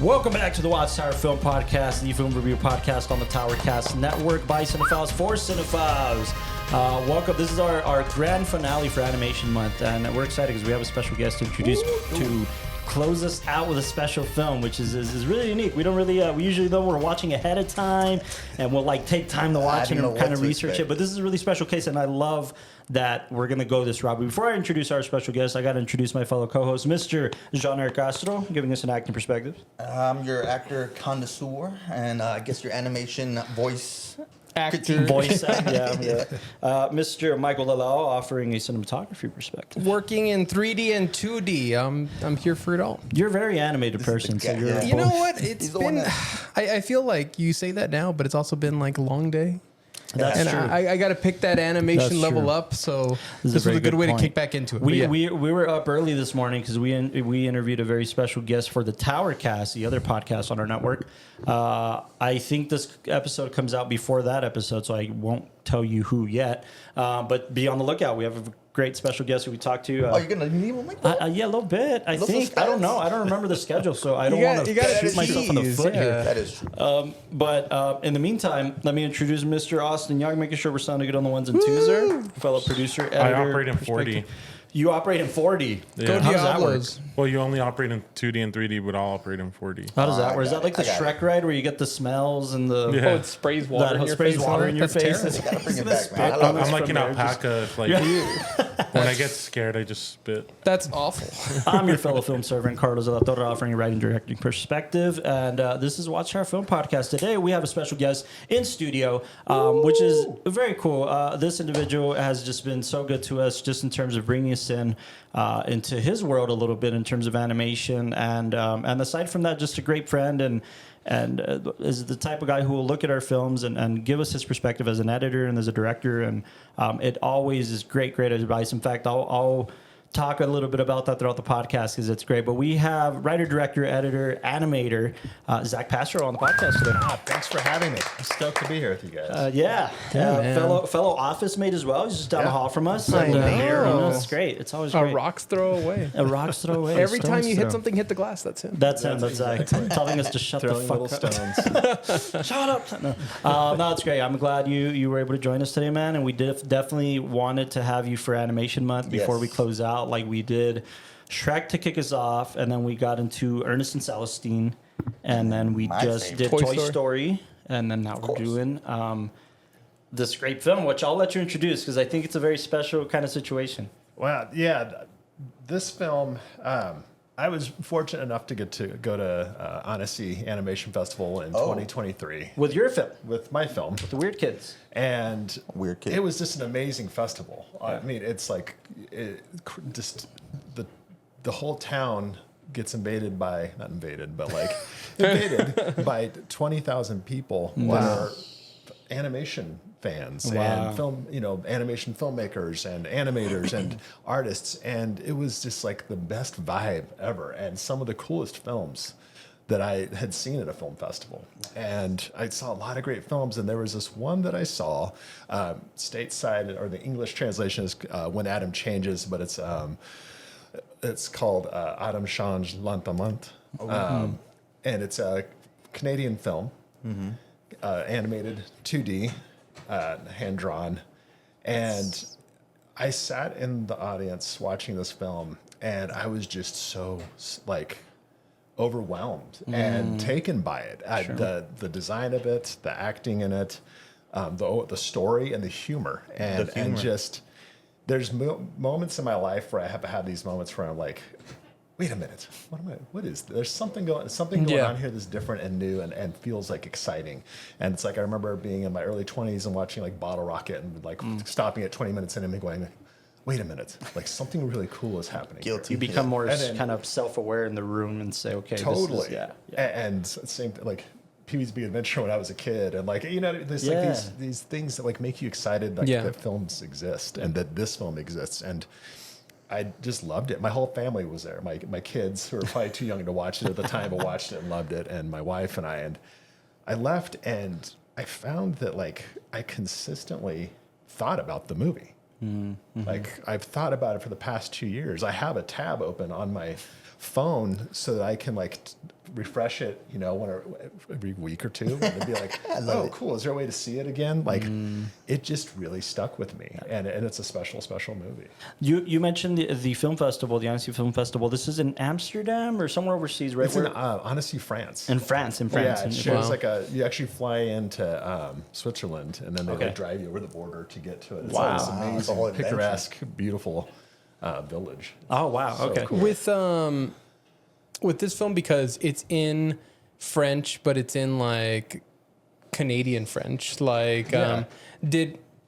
Welcome back to the WatchTower Film Podcast, the film review podcast on the Towercast Network by Cinephiles for Cinephiles. Welcome. This is our grand finale for Animation Month, and we're excited because we have a special guest to introduce to close us out with a special film, which is really unique. We don't really, we usually though we're watching ahead of time, and we'll like take time to watch and kind of research it. But this is a really special case, and I love that we're going to go this route. But before I introduce our special guest, I got to introduce my fellow co-host, Mr. Zach Passero, giving us an acting perspective. I'm your actor connoisseur, and I guess your animation voice actor. Voice actor, yeah. Mr. Michael Lalau offering a cinematography perspective. Working in 3D and 2D. I'm here for it all. You're a very animated person. So you're You know what? It's been... I feel like you say that now, but it's also been like a long day. That's true. I got to pick that animation level up, so this was a good way to kick back into it. We were up early this morning because we interviewed a very special guest for the Towercast, the other podcast on our network. I think this episode comes out before that episode, so I won't tell you who yet. But be on the lookout. We have a great special guest who we talked to. You're going to need one like that? Yeah, a little bit. I think. I don't know. I don't remember the schedule, so I don't want to shoot myself in the foot here. That is true. But in the meantime, let me introduce Mr. Austin Young, making sure we're sounding good on the ones and twos there. Fellow producer, editor. I operate in 40. You operate in 40. Yeah. Go How does that work? Well, you only operate in 2D and 3D, but I'll operate in 4D. How does that work? Is that like the Shrek ride where you get the smells and the... Yeah. Oh, it sprays water in your face. In your face. You got to bring it back, man. I love I'm it. like an alpaca. When I get scared, I just spit. That's awful. I'm your fellow film servant, Carlos de la Torre, offering a writing directing perspective. And this is WatchTower Film Podcast. Today, we have a special guest in studio, which is very cool. This individual has just been so good to us just in terms of bringing us in into his world a little bit in terms of animation. And aside from that, just a great friend and is the type of guy who will look at our films and give us his perspective as an editor and as a director. And it always is great advice. In fact, I'll talk a little bit about that throughout the podcast because it's great. But we have writer, director, editor, animator, Zach Passero on the podcast today. Thanks for having me. I'm stoked to be here with you guys. Fellow office mate as well. He's just down the hall from us. I know. It's great. It's always A great. rock's throw away. A rock's throw away. Every time you hit something, hit the glass. That's him. That's him. That's Zach telling us to shut the fuck up. Stones. Shut up. No, it's great. I'm glad you were able to join us today, man. And we definitely wanted to have you for Animation Month before we close out, like we did Shrek to kick us off, and then we got into Ernest and Celestine, and then we did Toy Story, and then now we're doing this great film, which I'll let you introduce because I think it's a very special kind of situation. Well, yeah, this film, I was fortunate enough to get to go to Annecy Animation Festival in 2023. With your film. With my film. The Weird Kidz. And Weird Kidz. It was just an amazing festival. I mean, it's like just the whole town gets invaded by, not invaded, but like invaded by 20,000 people that are animation fans and film, animation filmmakers and animators and artists. And it was just like the best vibe ever. And some of the coolest films that I had seen at a film festival. And I saw a lot of great films, and there was this one that I saw, stateside, or the English translation is When Adam Changes, but it's called Adam Change Lentement. And it's a Canadian film, animated 2D, hand-drawn. And I sat in the audience watching this film, and I was just so, like, overwhelmed and taken by it. The design of it, the acting in it, the story and the humor, and just there's moments in my life where I have had these moments where I'm like, wait a minute, what is there's something going on here that's different and new and feels like exciting. And it's like I remember being in my early 20s and watching like Bottle Rocket and like stopping at 20 minutes in and going, wait a minute, like something really cool is happening. Guilty. You become more kind of self-aware in the room and say, okay, totally. This is, And same like Pee-wee's Big Adventure when I was a kid, and like there's like these things that like make you excited that films exist and that this film exists. And I just loved it. My whole family was there. My kids, who were probably too young to watch it at the time, but watched it and loved it. And my wife and I left, and I found that like I consistently thought about the movie. Mm-hmm. Like I've thought about it for the past 2 years. I have a tab open on my phone so that I can like refresh it, every week or two, and then be like, oh, cool. Is there a way to see it again? Like, it just really stuck with me, and it's a special movie. You mentioned the film festival, the Annecy Film Festival. This is in Amsterdam or somewhere overseas, right? It's in Annecy, France. In France. Yeah, it shows you actually fly into Switzerland, and then they drive you over the border to get to it. It's Wow. this amazing, It's a whole adventure. picturesque, beautiful village. Oh wow! So Okay. cool. With this film, because it's in French, but it's in like Canadian French. Like,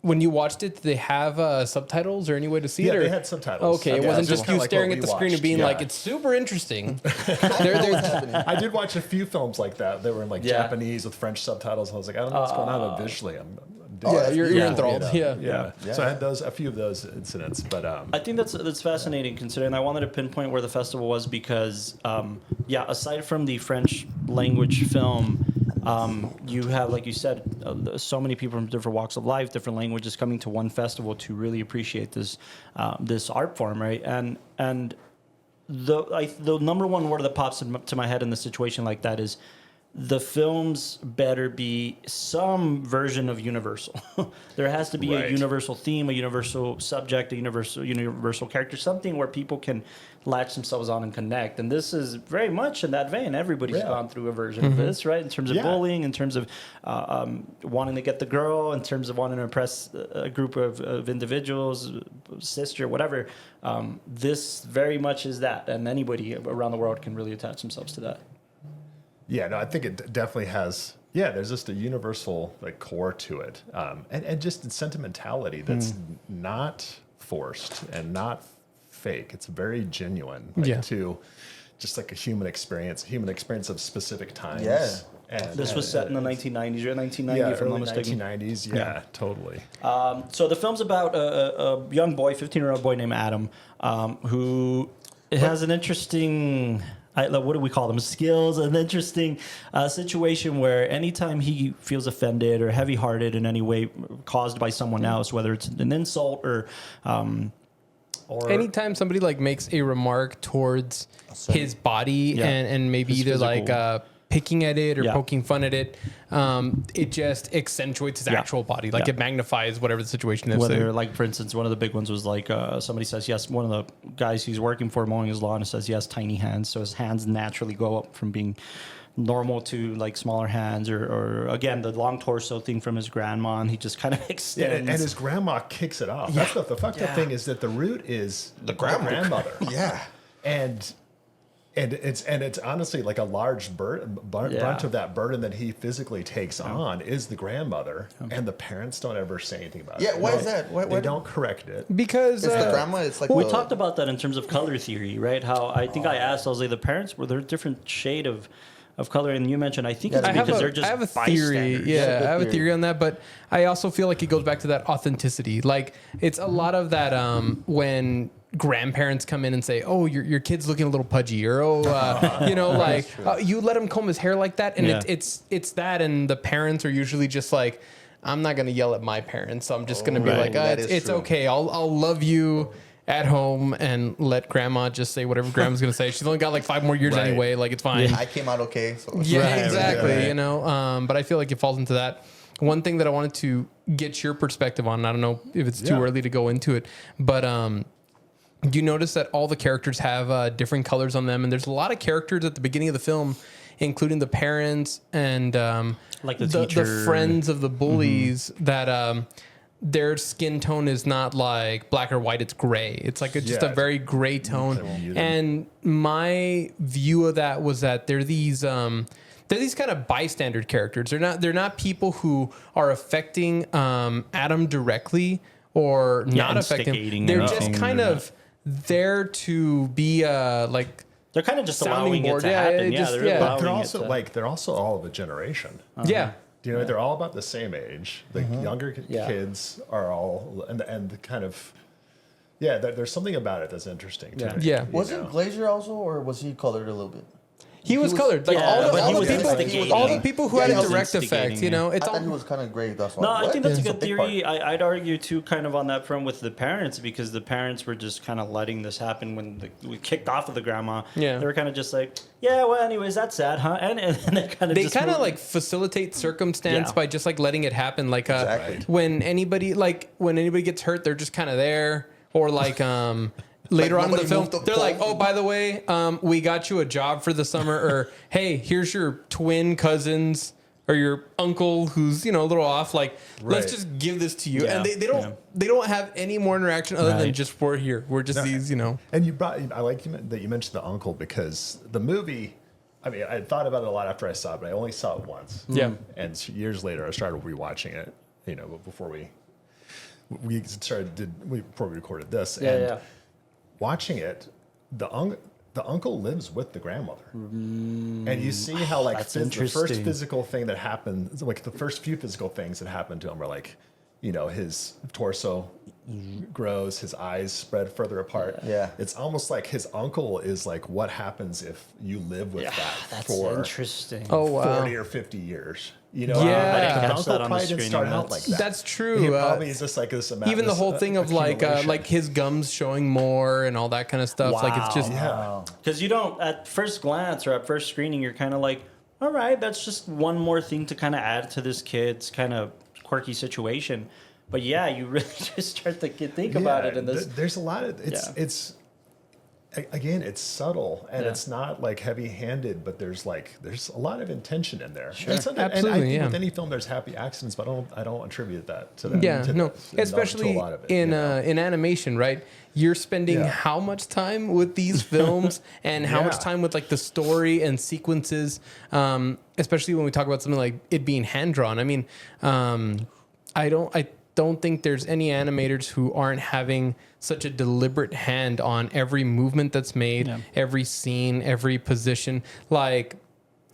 when you watched it, did they have subtitles or any way to see it? Yeah, Or? they had subtitles. Okay, it Yeah, wasn't so just kinda you like staring what at the we screen and watched. being Yeah. like, it's super interesting. What's happening? I did watch a few films like that. They were in like Yeah. Japanese with French subtitles. And I was like, I don't know what's going on, but visually, I'm Yeah, you're Yeah. enthralled. Yeah. Yeah. So I had a few of those incidents, but I think that's fascinating considering I wanted to pinpoint where the festival was because, aside from the French language film, you have, like you said, so many people from different walks of life, different languages coming to one festival to really appreciate this art form, right? And the number one word that pops into my head in a situation like that is the films better be some version of universal. There has to be a Right. universal theme, a universal subject, a universal character, something where people can latch themselves on and connect. And this is very much in that vein. Everybody's Yeah. gone through a version of this, right? In terms of Yeah. bullying, in terms of wanting to get the girl, in terms of wanting to impress a group of individuals, sister, whatever. This very much is that. And anybody around the world can really attach themselves to that. yeah, no, I think it definitely has. Yeah, there's just a universal like core to it, and just sentimentality that's not forced and not fake. It's very genuine to just like a human experience of specific times. Yeah. And, This was set in the 1990s, or 1990, if I'm not early mistaken. 1990s. Yeah, totally. So the film's about a young boy, 15-year-old boy named Adam, who has an interesting, what do we call them, skills, an interesting situation where anytime he feels offended or heavy-hearted in any way caused by someone else, whether it's an insult or Anytime somebody like makes a remark towards his body Yeah. and maybe His either physical. like picking at it or Yeah. poking fun at it, it just accentuates his actual body. Like Yeah. it magnifies whatever the situation is. whether, So- like, for instance, one of the big ones was like somebody says yes. One of the guys he's working for mowing his lawn says he has tiny hands, so his hands naturally go up from being normal to like smaller hands, or again the long torso thing from his grandma, and he just kind of Yeah, extends. and his grandma kicks it off. That's the fucked up thing is that the root is the grandmother. Yeah. and it's honestly like a large brunt of that burden that he physically takes on is the grandmother, and the parents don't ever say anything about it. Yeah, why is that? Why They don't correct it. because It's the grandma. It's like we the, talked about that in terms of color theory, right? How I think I asked, I was like, the parents were there a different shade of color, and you mentioned I think it's Yeah, because they're just I have a theory. bystanders. Yeah, good I have a theory. theory on that, but I also feel like it goes back to that authenticity. Like it's a lot of that when grandparents come in and say, "Oh, your kid's looking a little pudgy," or "Oh, you let him comb his hair like that," and Yeah. it's that, and the parents are usually just like, "I'm not gonna yell at my parents, so I'm just gonna be Right. like, That it's, is it's true. okay. I'll love you." At home and let grandma just say whatever grandma's gonna say. She's only got like 5 more years Right. anyway. Like it's fine. I came out okay. So Yeah, Right, exactly. right. You know, but I feel like it falls into that. One thing that I wanted to get your perspective on, I don't know if it's too Yeah. early to go into it, but do you notice that all the characters have different colors on them? And there's a lot of characters at the beginning of the film, including the parents and Like the the teacher. friends of the bullies that their skin tone is not like black or white, it's gray. It's like just a Yeah. very gray tone. muted. And my view of that was that they're these kind of bystander characters. They're not people who are affecting Adam directly or not affecting instigating him. They're anything just kind or of there to be like They're kind of just sounding allowing board. it to Yeah, happen. it Yeah, just- they're yeah. allowing They're it also to, they're also all of a generation. yeah. You know, they're all about the same age. The younger Yeah. kids are all, and the kind of, there's something about it that's interesting. To Yeah. me, Yeah. you was know? it Glazer also, or was he colored a little bit? He was colored. Like Yeah, all but he the was people, instigating. all the people who Yeah, had he a was direct effect. instigating, You know, I it's thought all. he was kind of great. That's No, I think that's a good big part. theory. I'd argue too, kind of on that front with the parents, because the parents were just kind of letting this happen when we kicked off of the grandma. Yeah. They were kind of just like, yeah, well, anyways, that's sad, huh? And they kind of They kind of like facilitate circumstance Yeah. by just like letting it happen. Like Exactly. when anybody gets hurt, they're just kind of there. Or like later on in the nobody film, moved the they're like, pole. oh, by the way, we got you a job for the summer. Or hey, here's your twin cousins or your uncle who's, you know, a little off. Like, let's Right. just give this to you. Yeah. And they don't have any more interaction other than Right. just we're here. We're just these, you know. And I like that you mentioned the uncle, because the movie, I mean, I thought about it a lot after I saw it, but I only saw it once. Yeah. And years later, I started rewatching it, you know, before we recorded this. Yeah, and yeah. watching it, the uncle lives with the grandmother. And you see how, like, That's the first interesting. physical thing that happened, like the first few physical things that happened to him were like, you know, his torso grows, his eyes spread further apart. Yeah. It's almost like his uncle is like what happens if you live with that That's for interesting. Oh, wow. 40 or 50 years. You know, Yeah. I didn't the catch uncle that on the probably didn't screen, start yeah. out like that. That's true. He probably is just like this. Even the whole thing of accumulation. like his gums showing more and all that kind of stuff. Like it's just Yeah. Because you don't, at first glance or at first screening, you're kind of like, all right, that's just one more thing to kind of add to this kid's kind of quirky situation. But yeah, you really just start to think about it. And this, there's a lot of it's again, it's subtle and Yeah. it's not like heavy-handed, but there's a lot of intention in there. Sure. And and I Absolutely, think yeah. with any film, there's happy accidents, but I don't attribute that to that. yeah, to no, to especially a lot of it, in you know? in animation, right? You're spending Yeah. how much time with these films and how much Yeah. time with like the story and sequences, especially when we talk about something like it being hand drawn. I mean, I don't think there's any animators who aren't having such a deliberate hand on every movement that's made, Yeah. every scene, every position. Like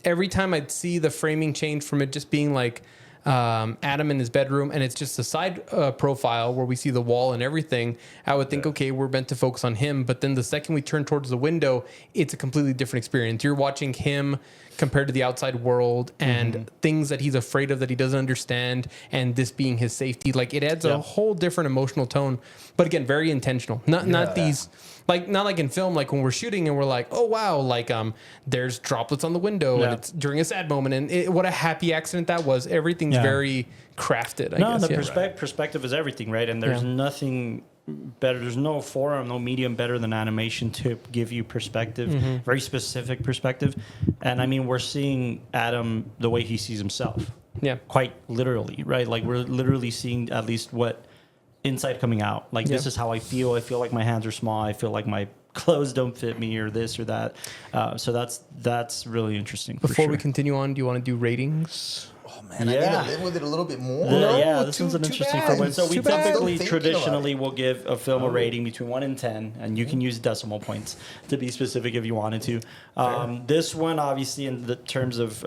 every time I'd see the framing change from it just being like Adam in his bedroom and it's just a side profile where we see the wall and everything, I would think, okay, we're meant to focus on him. But then the second we turn towards the window, it's a completely different experience. You're watching him compared to the outside world and things that he's afraid of that he doesn't understand, and this being his safety. Like it adds a whole different emotional tone, but again, very intentional. Not these not like in film, like when we're shooting and we're like, oh wow, like there's droplets on the window and it's during a sad moment, and what a happy accident that was. Everything's very crafted. I guess. the perspective is everything, right? And there's nothing better. There's no forum, no medium better than animation to give you perspective, very specific perspective. And I mean, we're seeing Adam the way he sees himself. Yeah. Quite literally, right? Like we're literally seeing at least what inside coming out. Like this is how I feel. I feel like my hands are small. I feel like my clothes don't fit me or this or that. So that's really interesting. Before we continue on, do you want to do ratings? Oh man, I need to live with it a little bit more. This one's an too interesting bad. one. So we Too bad. typically, Still thinking traditionally, will give a film a rating between 1 and 10, and you can use decimal points to be specific if you wanted to. This one, obviously, in the terms of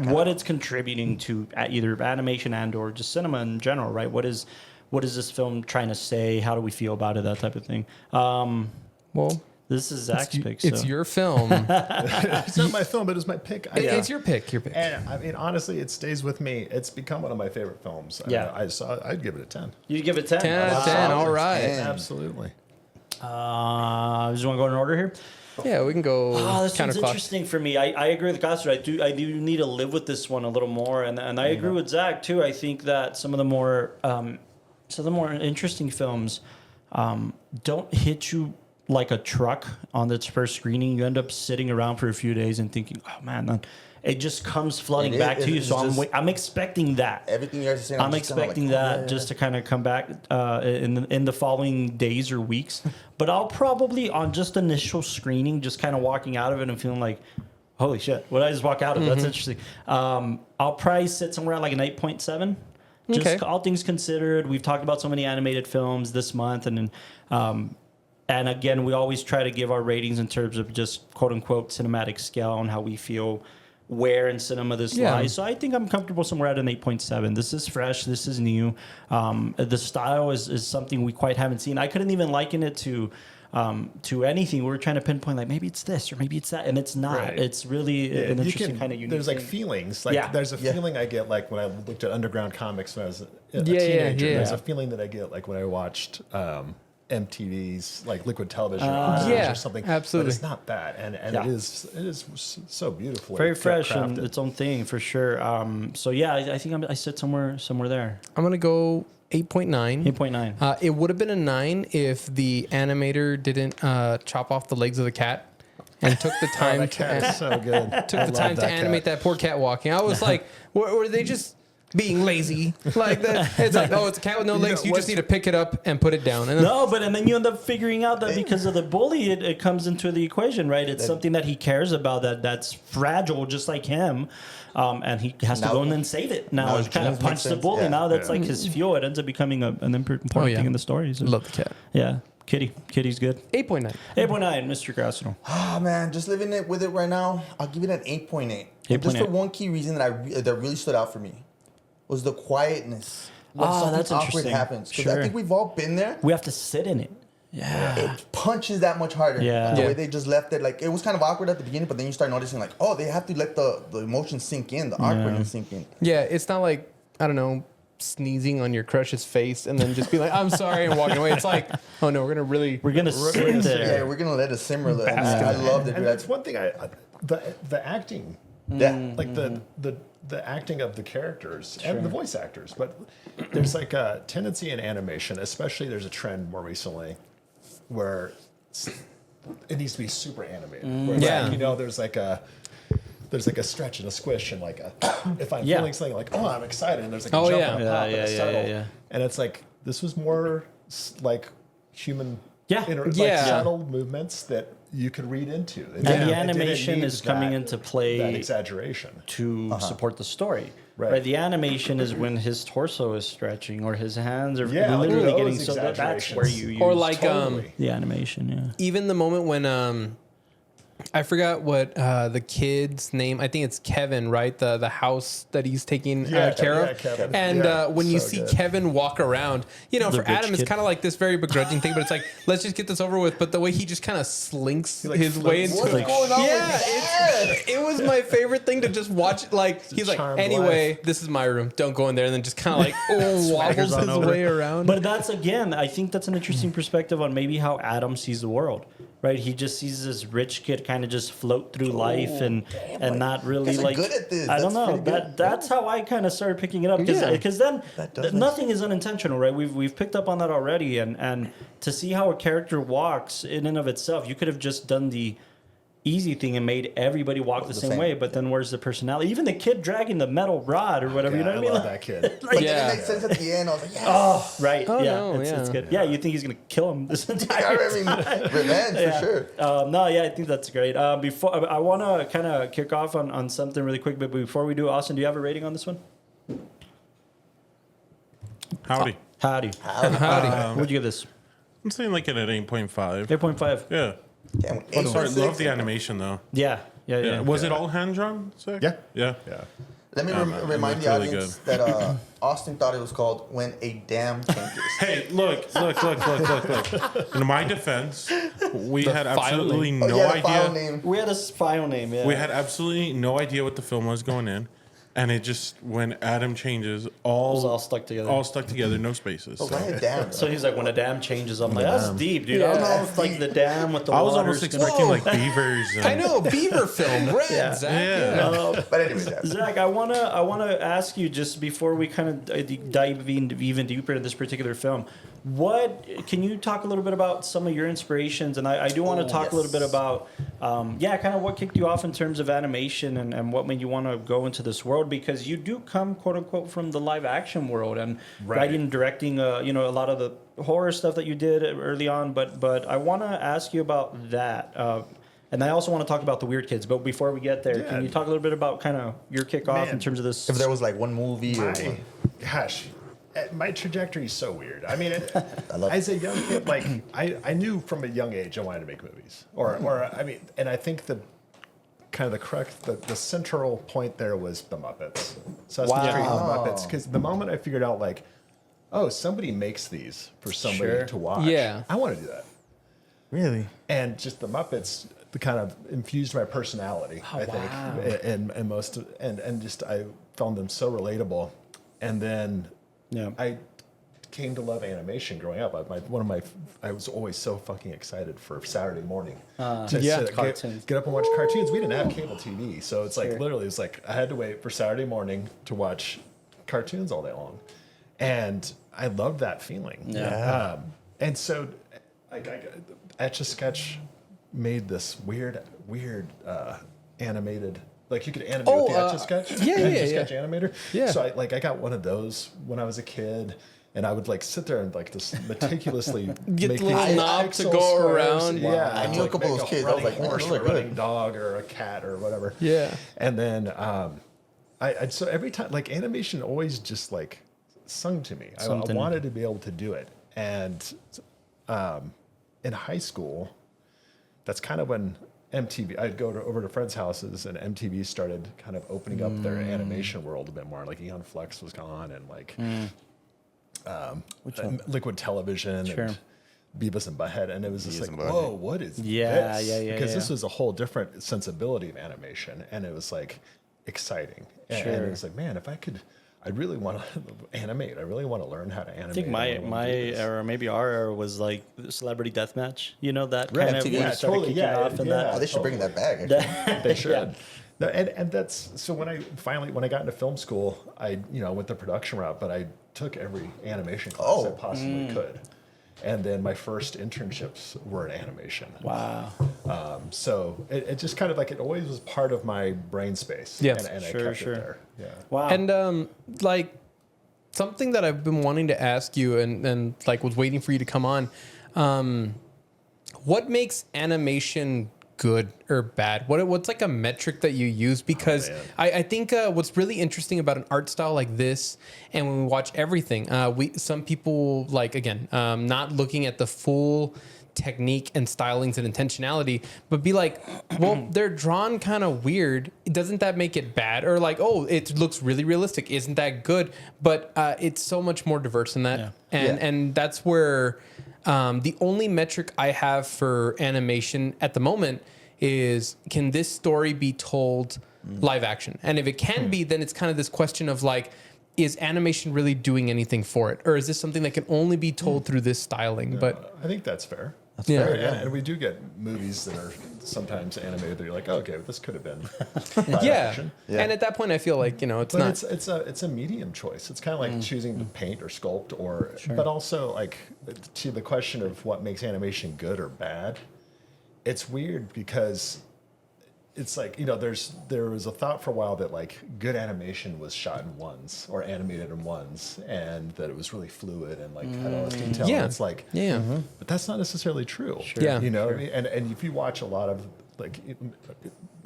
what it's contributing to either animation and or just cinema in general, right? What is this film trying to say? How do we feel about it? That type of thing. Well, This is Zach's pick. It's your film. It's not my film, but it's my pick. It's your pick. Your pick. And I mean, honestly, it stays with me. It's become one of my favorite films. Yeah. I'd give it a 10. You give it 10. 10 out of 10. All right. 10. Absolutely. Just want to go in order here. Yeah, we can go This one's counterclockwise. interesting for me. I agree with Costa. I do need to live with this one a little more, and I agree with Zach too. I think that some of the more interesting films don't hit you like a truck on its first screening. You end up sitting around for a few days and thinking, oh man, it just comes flooding back to you. So I'm expecting that. Everything you guys are saying, I'm expecting that just to kind of come back in the following days or weeks. But I'll probably, on just initial screening, just kind of walking out of it and feeling like, holy shit, what did I just walk out of? That's interesting. I'll probably sit somewhere at like an 8.7. Just all things considered. We've talked about so many animated films this month, and again, we always try to give our ratings in terms of just quote unquote cinematic scale on how we feel where in cinema this lies. So I think I'm comfortable somewhere at an 8.7. This is fresh. This is new. The style is something we quite haven't seen. I couldn't even liken it to to anything. We're trying to pinpoint like maybe it's this or maybe it's that, and it's not. Right. It's really an interesting kind of unique. There's like thing. feelings. Like there's a feeling I get like when I looked at underground comics when I was a teenager. There's a feeling that I get like when I watched MTV's like Liquid Television or something. Absolutely. But it's not that, and it is so beautiful. Very fresh and its own thing for sure. So yeah, I think I sit somewhere there. I'm gonna go 8.9. 8.9. It would have been a 9 if the animator didn't chop off the legs of the cat and took the time that cat is so good. took the time to animate that poor cat walking. I was like, were they just being lazy like that? It's like, oh, it's a cat with no legs. You just need to pick it up and put it down. And then, and then you end up figuring out that because of the bully, it comes into the equation, right? It's something that he cares about that's fragile, just like him. And he has to go in and save it. Now he kind of punched the bully. Yeah. Now that's like his fuel. It ends up becoming an important thing in the story. So. Love the cat. Yeah. Kitty's good. 8.9. 8.9, Mr. Grassino. Oh man, just living it with it right now. I'll give it an 8.8. And just for one key reason that really stood out for me was the quietness. When something awkward happens. Because I think we've all been there. We have to sit in it. Yeah. It punches that much harder. Yeah. The way they just left it. Like, it was kind of awkward at the beginning, but then you start noticing, like, oh, they have to let the emotion sink in, the awkwardness sink in. Yeah, it's not like, I don't know, sneezing on your crush's face and then just be like, I'm sorry, and walking away. It's like, oh no, we're going to sit there. Yeah, we're going to let it simmer a little. I loved it. And that's one thing the acting. Yeah. Like the acting of the characters and the voice actors. But there's like a tendency in animation, especially there's a trend more recently where it needs to be super animated. Where there's like a stretch and a squish and like if I'm feeling something like, oh, I'm excited, and there's like a jump and a pop and a settle. And it's like this was more like human subtle movements that you could read into. And the animation is coming into play that exaggeration to support the story. Right. The animation is when his torso is stretching or his hands are literally getting so that's where you use or like the animation. Even the moment when I forgot what the kid's name. I think it's Kevin, right? The house that he's taking care of. Kevin. And when you see Kevin walk around, for Adam, it's kind of like this very begrudging thing, but it's like, let's just get this over with. But the way he just kind of slinks his way into what's going on it was my favorite thing to just watch. Like, he's like, anyway, this is my room. Don't go in there. And then just kind of like wobbles his way around. But that's, again, I think that's an interesting perspective on maybe how Adam sees the world. Right, he just sees this rich kid kind of just float through life and not really like. Good at this. I don't know. That's how I kind of started picking it up because then nothing is unintentional, right? We've picked up on that already, and to see how a character walks in and of itself, you could have just done the easy thing and made everybody walk the same way, but then where's the personality? Even the kid dragging the metal rod or whatever, you know what I mean? I love that kid. Like, it makes sense at the end. I was like, yes. Oh, right. Oh, yeah, no, it's good. Yeah, you think he's going to kill him this entire time. Revenge for sure. I think that's great. Before I want to kind of kick off on something really quick, but before we do, Austin, do you have a rating on this one? Howdy. Howdy. What'd you give this? I'm saying like an 8.5. 8.5. Yeah. Sorry, love the animation though. Yeah. Was it all hand drawn? Yeah. Let me remind the audience that Austin thought it was called When a Dam Changes. Hey, look. In my defense, we had absolutely no idea. We had a file name, yeah. We had absolutely no idea what the film was going in. And it just, when Adam changes, all stuck together, no spaces. When a dam. So he's like, when a dam changes, I'm like, that's deep, dude. I don't know if like the dam with the I was water almost expecting like beavers. I know, beaver film, right? Zach. But anyways, Zach, I wanna ask you just before we kind of dive even deeper into this particular film. Can you talk a little bit about some of your inspirations? And I do want to talk a little bit about, kind of what kicked you off in terms of animation and what made you want to go into this world, because you do come, quote unquote, from the live action world and writing and directing, a lot of the horror stuff that you did early on. But I want to ask you about that. And I also want to talk about the Weird Kidz. But before we get there, can you talk a little bit about kind of your kickoff in terms of this? If there was like one movie Gosh. My trajectory is so weird. I mean, as a young kid, like I knew from a young age I wanted to make movies, and I think the central point there was the Muppets. Sesame Street and the Muppets, because the moment I figured out like, oh, somebody makes these for somebody to watch. Yeah, I want to do that. Really? And just the Muppets kind of infused my personality, I think. And just I found them so relatable. And then I came to love animation growing up. I was always so fucking excited for Saturday morning to get up and watch cartoons. We didn't have cable TV, so it's like literally it's like I had to wait for Saturday morning to watch cartoons all day long, and I loved that feeling. And so Etch-a-Sketch made this weird animated. Like you could animate with the Etch-a-Sketch, Etch-a-Sketch animator. Yeah. So I got one of those when I was a kid, and I would like sit there and like just meticulously get make the little knob to go around. Yeah, I knew a couple of those kids. I was like, horse, or a running dog, or a cat, or whatever. Yeah. And then so every time like animation always just like sung to me. I wanted to be able to do it, and in high school, that's kind of when MTV, I'd go over to friends' houses, and MTV started kind of opening up their animation world a bit more. Like Eon Flex was gone, and like Liquid Television and Beavis and Butthead, and it was just like, whoa, what is this? Because this was a whole different sensibility of animation, and it was like exciting. And it was like, man, if I could. I really want to animate. I really want to learn how to animate. I think my era, maybe our era, was like Celebrity Deathmatch. You know, that kind of started kicking off. Oh, they should bring that back. They should. No, and that's so when I got into film school, I went the production route, but I took every animation class I possibly could. And then my first internships were in animation. Wow. So it just kind of like it always was part of my brain space. Yeah. And I kept it there. Yeah. Wow. And like something that I've been wanting to ask you and like was waiting for you to come on. What makes animation good or bad? What's like a metric that you use? Because I think what's really interesting about an art style like this, and when we watch everything, some people like, again, not looking at the full technique and stylings and intentionality, but be like, well, they're drawn kind of weird. Doesn't that make it bad? Or like, oh, it looks really realistic. Isn't that good? But it's so much more diverse than that. And that's where the only metric I have for animation at the moment is, can this story be told live action? And if it can be, then it's kind of this question of like, is animation really doing anything for it? Or is this something that can only be told through this styling? No, but I think that's fair. That's fair, and we do get movies that are sometimes animated that you're like, oh, okay, this could have been live action. And at that point, I feel like, it's a medium choice. It's kind of like choosing to paint or sculpt, but also like to the question of what makes animation good or bad. It's weird because it's like, there was a thought for a while that like good animation was shot in ones or animated in ones, and that it was really fluid and like had all this detail. And it's like, but that's not necessarily true. Yeah. And if you watch a lot of like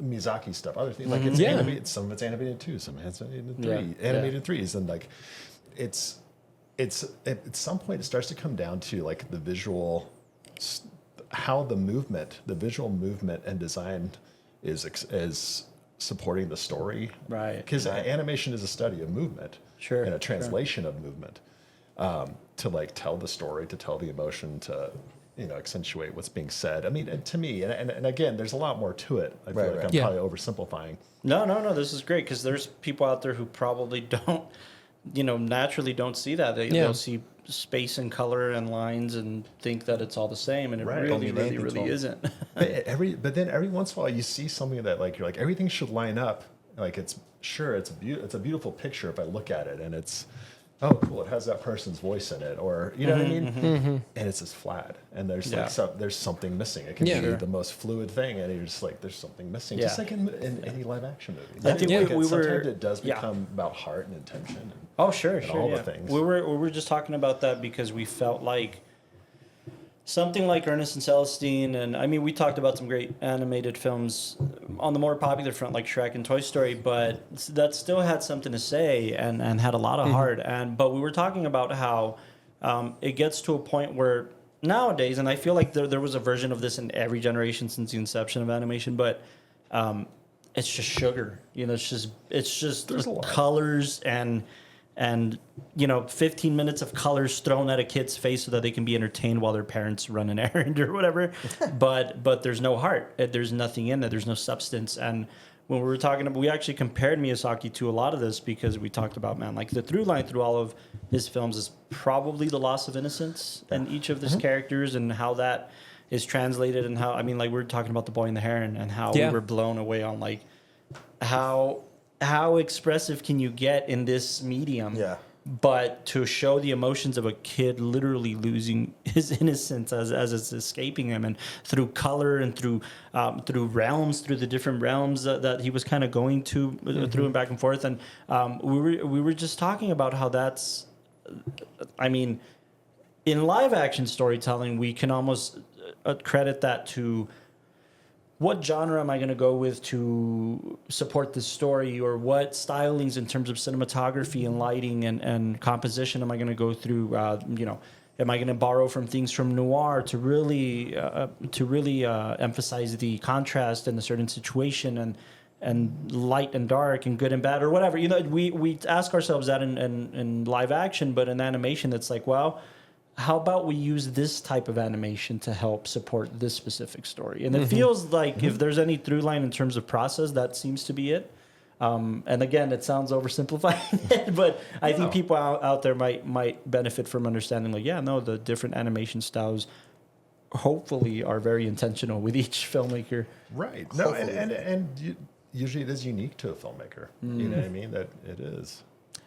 Miyazaki stuff, other things, like it's animated, some of it's animated in 2, some of it's animated in 3, animated in 3s, and like it's at some point it starts to come down to like the visual, how the visual movement and design is supporting the story, right? Because animation is a study of movement, and a translation of movement, to like tell the story, to tell the emotion, to accentuate what's being said. I mean, to me, and again, there's a lot more to it. I feel like I'm probably oversimplifying. No, this is great, because there's people out there who probably don't, naturally don't see that. They'll see space and color and lines and think that it's all the same, and it really isn't. But then every once in a while you see something that like you're like, everything should line up. Like it's a beautiful picture if I look at it, and it's, oh cool, it has that person's voice in it, or what I mean, and it's just flat, and there's there's something missing. It can be the most fluid thing, and you're just like, there's something missing, just like in any live action movie. I think sometimes it does become about heart and intention. And, all the things. We were just talking about that because we felt like something like Ernest and Celestine, and I mean, we talked about some great animated films on the more popular front, like Shrek and Toy Story, but that still had something to say and had a lot of heart. But we were talking about how it gets to a point where nowadays, and I feel like there was a version of this in every generation since the inception of animation, but it's just sugar. It's just colors and and 15 minutes of colors thrown at a kid's face so that they can be entertained while their parents run an errand or whatever. but there's no heart. There's nothing in it. There's no substance. And when we were talking about, we actually compared Miyazaki to a lot of this because we talked about, man, like the through line through all of his films is probably the loss of innocence in each of his characters and how that is translated and how, I mean, like we were talking about The Boy and the Heron and how we were blown away on like how expressive can you get in this medium? Yeah. But to show the emotions of a kid literally losing his innocence as it's escaping him, and through color and through realms, through the different realms that he was kind of going to through and back and forth, and we were just talking about how that's, I mean, in live action storytelling, we can almost credit that to what genre am I going to go with to support this story, or what stylings in terms of cinematography and lighting and composition am I going to go through? Am I going to borrow from things from noir to really emphasize the contrast in a certain situation and light and dark and good and bad or whatever? We ask ourselves that in live action, but in animation, it's like, well, how about we use this type of animation to help support this specific story? And it feels like if there's any through line in terms of process, that seems to be it. And again, it sounds oversimplifying it, but I think people out there might benefit from understanding, like, the different animation styles hopefully are very intentional with each filmmaker. Right. No, and usually it is unique to a filmmaker. You know what I mean? That it is.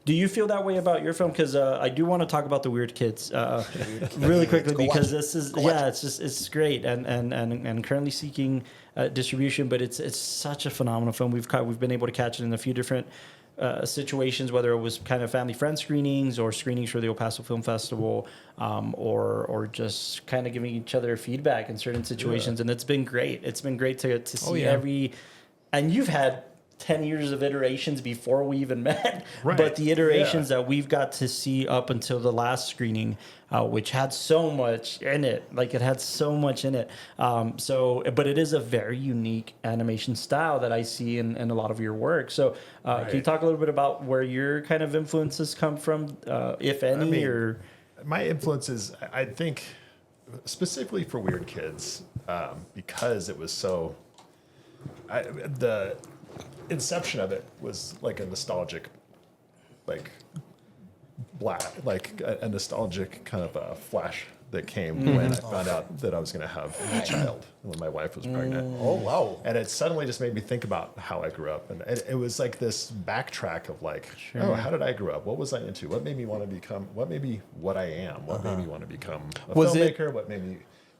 Do you feel that way about your film? Because I do want to talk about the Weird Kidz really quickly, because this is it's great and currently seeking distribution, but it's such a phenomenal film. We've been able to catch it in a few different situations, whether it was kind of family friend screenings or screenings for the El Paso Film Festival, or just kind of giving each other feedback in certain situations, and it's been great. It's been great to see every, and you've had 10 years of iterations before we even met, but the iterations that we've got to see up until the last screening, which had so much in it, but it is a very unique animation style that I see in a lot of your work. So can you talk a little bit about where your kind of influences come from, if any? Or my influences, I think, specifically for Weird Kidz, because it was so, the inception of it was like a nostalgic, like a nostalgic kind of a flash that came when I found out that I was going to have a child, when my wife was pregnant. Oh, wow. And it suddenly just made me think about how I grew up. And it was like this backtrack of like, how did I grow up? What was I into? What made me want to become, what made me what I am? What made me want to become a filmmaker?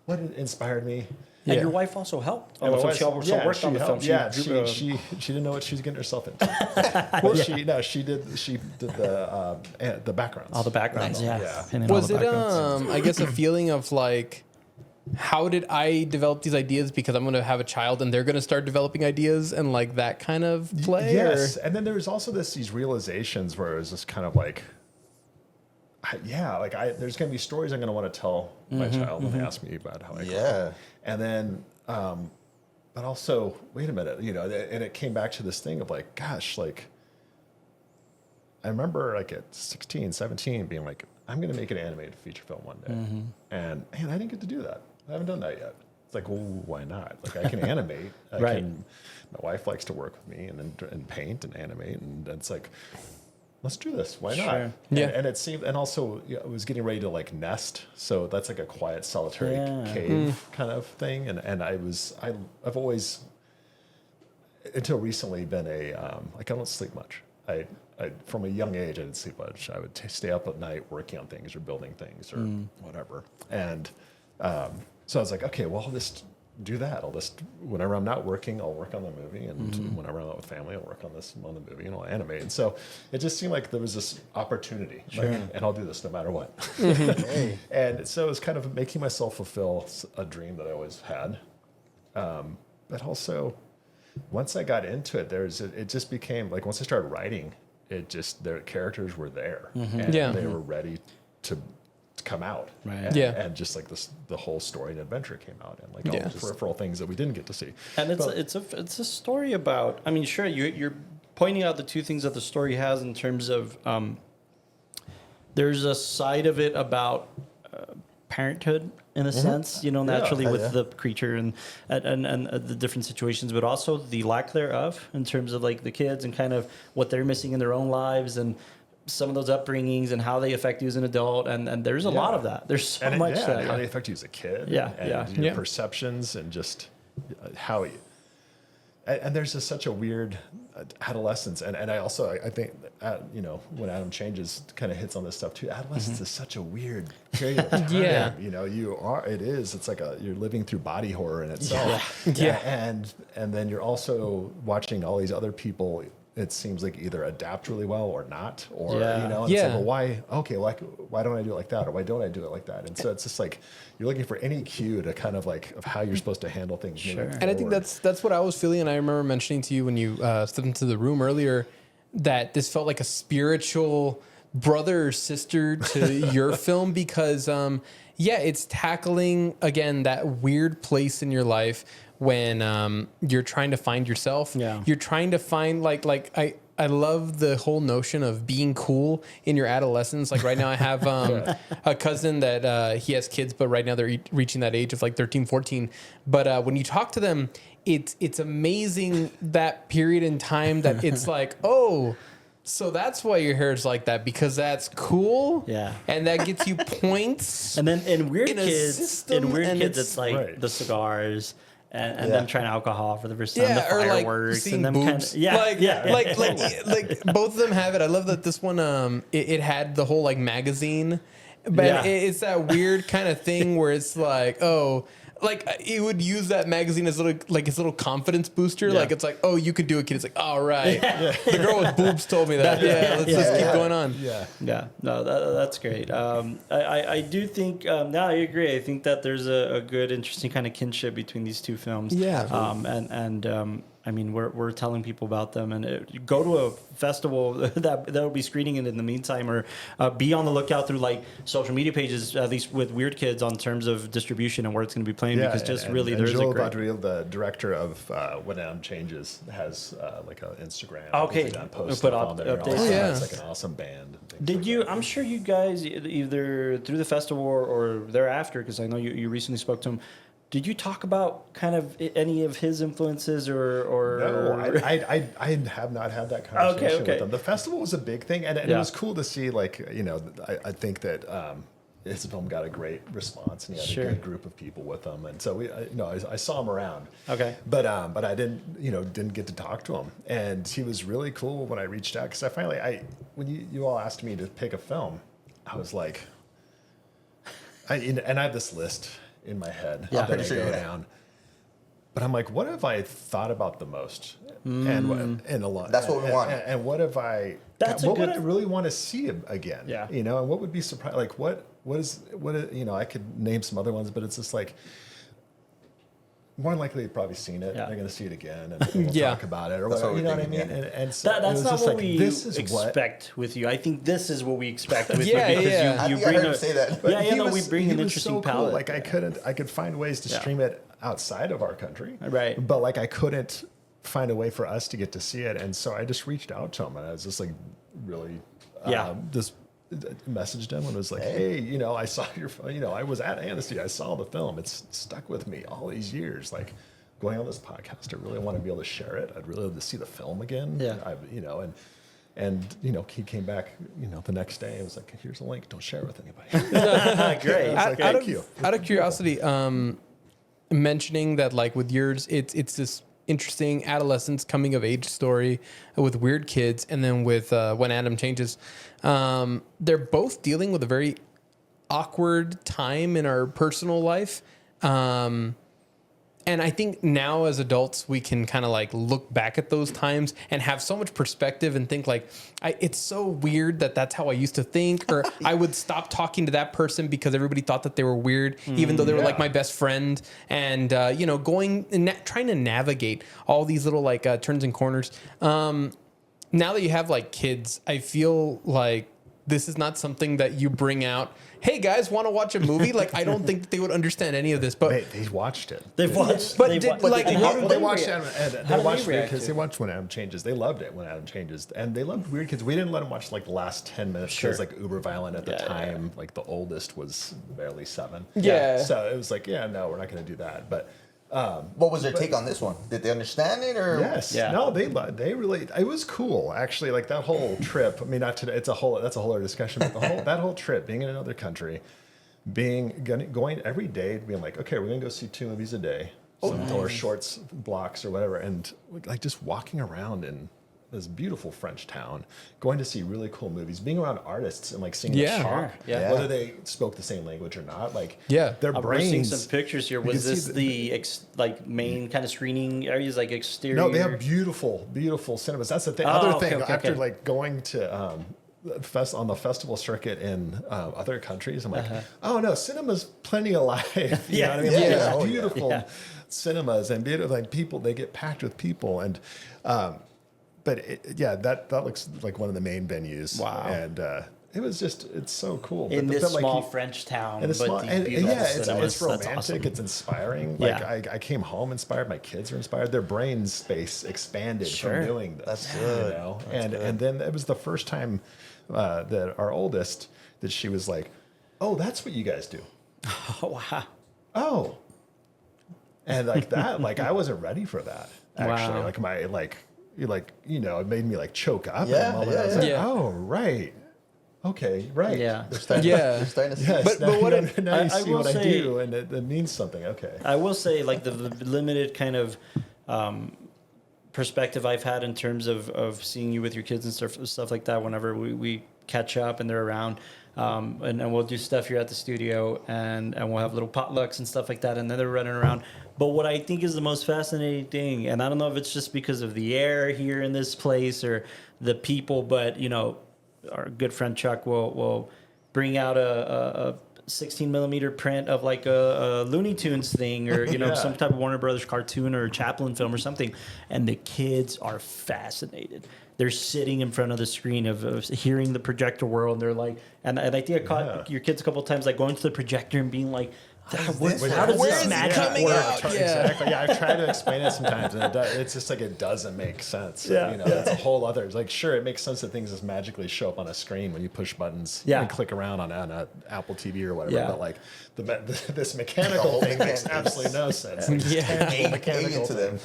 What inspired me? And your wife also helped. She worked on the film. She didn't know what she was getting herself into. She did the backgrounds. All the backgrounds, Was it I guess a feeling of like, how did I develop these ideas because I'm going to have a child and they're going to start developing ideas, and like that kind of play? Yes, and then there was also these realizations where it was just kind of like, there's going to be stories I'm going to want to tell my child when they ask me about how I grew up. And then, but also, wait a minute, and it came back to this thing of like, gosh, like, I remember like at 16, 17 being like, I'm going to make an animated feature film one day. And man, I didn't get to do that. I haven't done that yet. It's like, well, why not? Like, I can animate. My wife likes to work with me and paint and animate. And it's like, let's do this. Why not? Yeah. And it seemed, and also I was getting ready to like nest. So that's like a quiet, solitary cave kind of thing. And I've always, until recently, been I don't sleep much. I from a young age, I didn't sleep much. I would stay up at night working on things or building things or whatever. And so I was like, okay, well, I'll just do that. I'll just, whenever I'm not working, I'll work on the movie. And whenever I'm out with family, I'll work on the movie and I'll animate. And so it just seemed like there was this opportunity. And I'll do this no matter what. And so it was kind of making myself fulfill a dream that I always had. But also, once I got into it, it just became like, once I started writing, their characters were there. And they were ready to come out. And just like the whole story and adventure came out, and like all the peripheral things that we didn't get to see. And it's a story about, I mean, sure, you're pointing out the two things that the story has in terms of there's a side of it about parenthood in a sense, naturally with the creature and the different situations, but also the lack thereof in terms of like the kids and kind of what they're missing in their own lives and some of those upbringings and how they affect you as an adult. And there's a lot of that. There's so much that. How they affect you as a kid. And your perceptions and just how you... And there's just such a weird adolescence, and I think when Adam Changes kind of hits on this stuff too. Adolescence is such a weird period of time. It's like you're living through body horror in itself. And then you're also watching all these other people. It seems like either adapt really well or not, or it's like, well, why? Okay, why don't I do it like that, or why don't I do it like that? And so it's just like you're looking for any cue to kind of like of how you're supposed to handle things. Sure. And I think that's what I was feeling. And I remember mentioning to you when you stepped into the room earlier that this felt like a spiritual brother or sister to your film because it's tackling again that weird place in your life when you're trying to find yourself. You're trying to find I love the whole notion of being cool in your adolescence. Like right now I have a cousin that he has kids, but right now they're reaching that age of like 13, 14. But when you talk to them, it's amazing that period in time that it's like, oh, so that's why your hair is like that, because that's cool. Yeah. And that gets you points. And then in Weird Kidz, it's like the cigars. And them trying alcohol for the first time, the fireworks, like and them boobs. Like both of them have it. I love that this one, it had the whole like magazine, but it's that weird kind of thing where it's like, oh, like it would use that magazine as his little confidence booster. Like it's like, oh, you could do it, kid. It's like, all right, the girl with boobs told me that. Let's keep going on. No, that's great. I do think. No, I agree. I think that there's a good, interesting kind of kinship between these two films. I mean, we're telling people about them, and go to a festival that will be screening it in the meantime, or be on the lookout through like social media pages, at least with Weird Kidz, on terms of distribution and where it's going to be playing. Because there's Joel a great... Vadril, the director of When Adam Changes, has like an Instagram. Okay, post put up on there. updates. It's like an awesome band. Did you? I'm sure you guys either through the festival or thereafter, because I know you recently spoke to him. Did you talk about kind of any of his influences or? No, I have not had that conversation with him. The festival was a big thing, and it was cool to see. Like I think that his film got a great response, and he had a good group of people with him, and so I saw him around. Okay, but I didn't get to talk to him, and he was really cool when I reached out because when you all asked me to pick a film, I was like, and I have this list in my head that I go down. But I'm like, what have I thought about the most? And a lot. That's what we want. And what have I? Would I really want to see again? Yeah. And what would be surprised? Like what is I could name some other ones, but it's just like more than likely they've probably seen it. They're going to see it again, and we'll talk about it, or whatever. You know what I mean? And so that's not what we expect with you. I think this is what we expect with you because you bring say that. We bring an interesting palette. Like I could find ways to stream it outside of our country, right? But like I couldn't find a way for us to get to see it, and so I just reached out to him, and I was just like, really, just messaged him and was like, hey, I saw your, I was at Amnesty. I saw the film. It's stuck with me all these years. Like going on this podcast, I really want to be able to share it. I'd really love to see the film again. And he came back, the next day and was like, here's a link. Don't share it with anybody. Great. Thank you. Out of curiosity, mentioning that like with yours, it's this interesting adolescence coming of age story with Weird Kidz, and then with When Adam Changes, they're both dealing with a very awkward time in our personal life. And I think now as adults, we can kind of like look back at those times and have so much perspective and think like, it's so weird that that's how I used to think, or I would stop talking to that person because everybody thought that they were weird, even though they were like my best friend. And, going and trying to navigate all these little like turns and corners. Now that you have like kids, I feel like this is not something that you bring out. Hey guys, want to watch a movie? Like, I don't think that they would understand any of this. But they watched it. They've watched. But they've did, watched, like, They how watched they Adam, and how they do watched they Weird react Kidz. to They it? watched when Adam changes. They loved it when Adam changes, and they loved Weird Kidz. We didn't let them watch like the last 10 minutes. Sure. It was like uber violent at the Yeah, time. Like the oldest was barely 7. Yeah. So it was like, yeah, no, we're not going to do that. But What was their take on this one? Did they understand it or? yes, Yeah. no, they really. It was cool actually. Like that whole trip. I mean, not today. That's a whole other discussion. But that whole trip, being in another country. Going every day, being like, okay, we're gonna go see 2 movies a day, or shorts blocks or whatever, and like just walking around in this beautiful French town, going to see really cool movies, being around artists and like seeing them talk, Yeah. whether they spoke the same language or not, like Yeah. their I'm seeing brains. some pictures here. Was can this see like main kind of screening areas, like exterior? No, they have beautiful cinemas. That's the thing. Oh, Other okay, thing okay, after okay. like going to on the festival circuit in other countries, I'm like, oh no, cinema's plenty alive. You know what I mean? Like, yeah. there's Oh, yeah. beautiful cinemas and beautiful like people. They get packed with people, and but that looks like one of the main venues. Wow. And it's so cool. in But this like, small French town. and it's but small, these and beautiful yeah, cinemas. it's romantic. That's awesome. It's inspiring. Yeah. Like I came home inspired. My kids are inspired. Their brain space expanded Sure. from doing this. That's good. You know? That's And then it was the first time that our oldest that she was like, "Oh, that's what you guys do." Oh, wow. Oh, and like that, like I wasn't ready for that. Actually, Wow. like my it made me like choke up. Yeah, at the moment. I was yeah, like, yeah. oh, right. Okay, right. Yeah. They're starting Yeah. to see. Yes, But now, what you, now you I see will what I say- do, and it means something. Okay. I will say, like the limited kind of perspective I've had in terms of seeing you with your kids and stuff like that. Whenever we catch up and they're around, and we'll do stuff here at the studio, and we'll have little potlucks and stuff like that, and then they're running around. But what I think is the most fascinating thing, and I don't know if it's just because of the air here in this place or the people, but our good friend Chuck will bring out a 16 millimeter print of like a Looney Tunes thing or some type of Warner Brothers cartoon or Chaplin film or something, and the kids are fascinated. They're sitting in front of the screen of hearing the projector world, and they're like, and I think I caught your kids a couple of times like going to the projector and being like, how does this magic work? Exactly. Yeah, I've tried to explain it sometimes, and it's just like it doesn't make sense. Yeah. It's a whole other. Like, sure, it makes sense that things just magically show up on a screen when you push buttons and click around on a Apple TV or whatever. Yeah. But like this mechanical thing makes absolutely no sense. Like, Mechanical to them.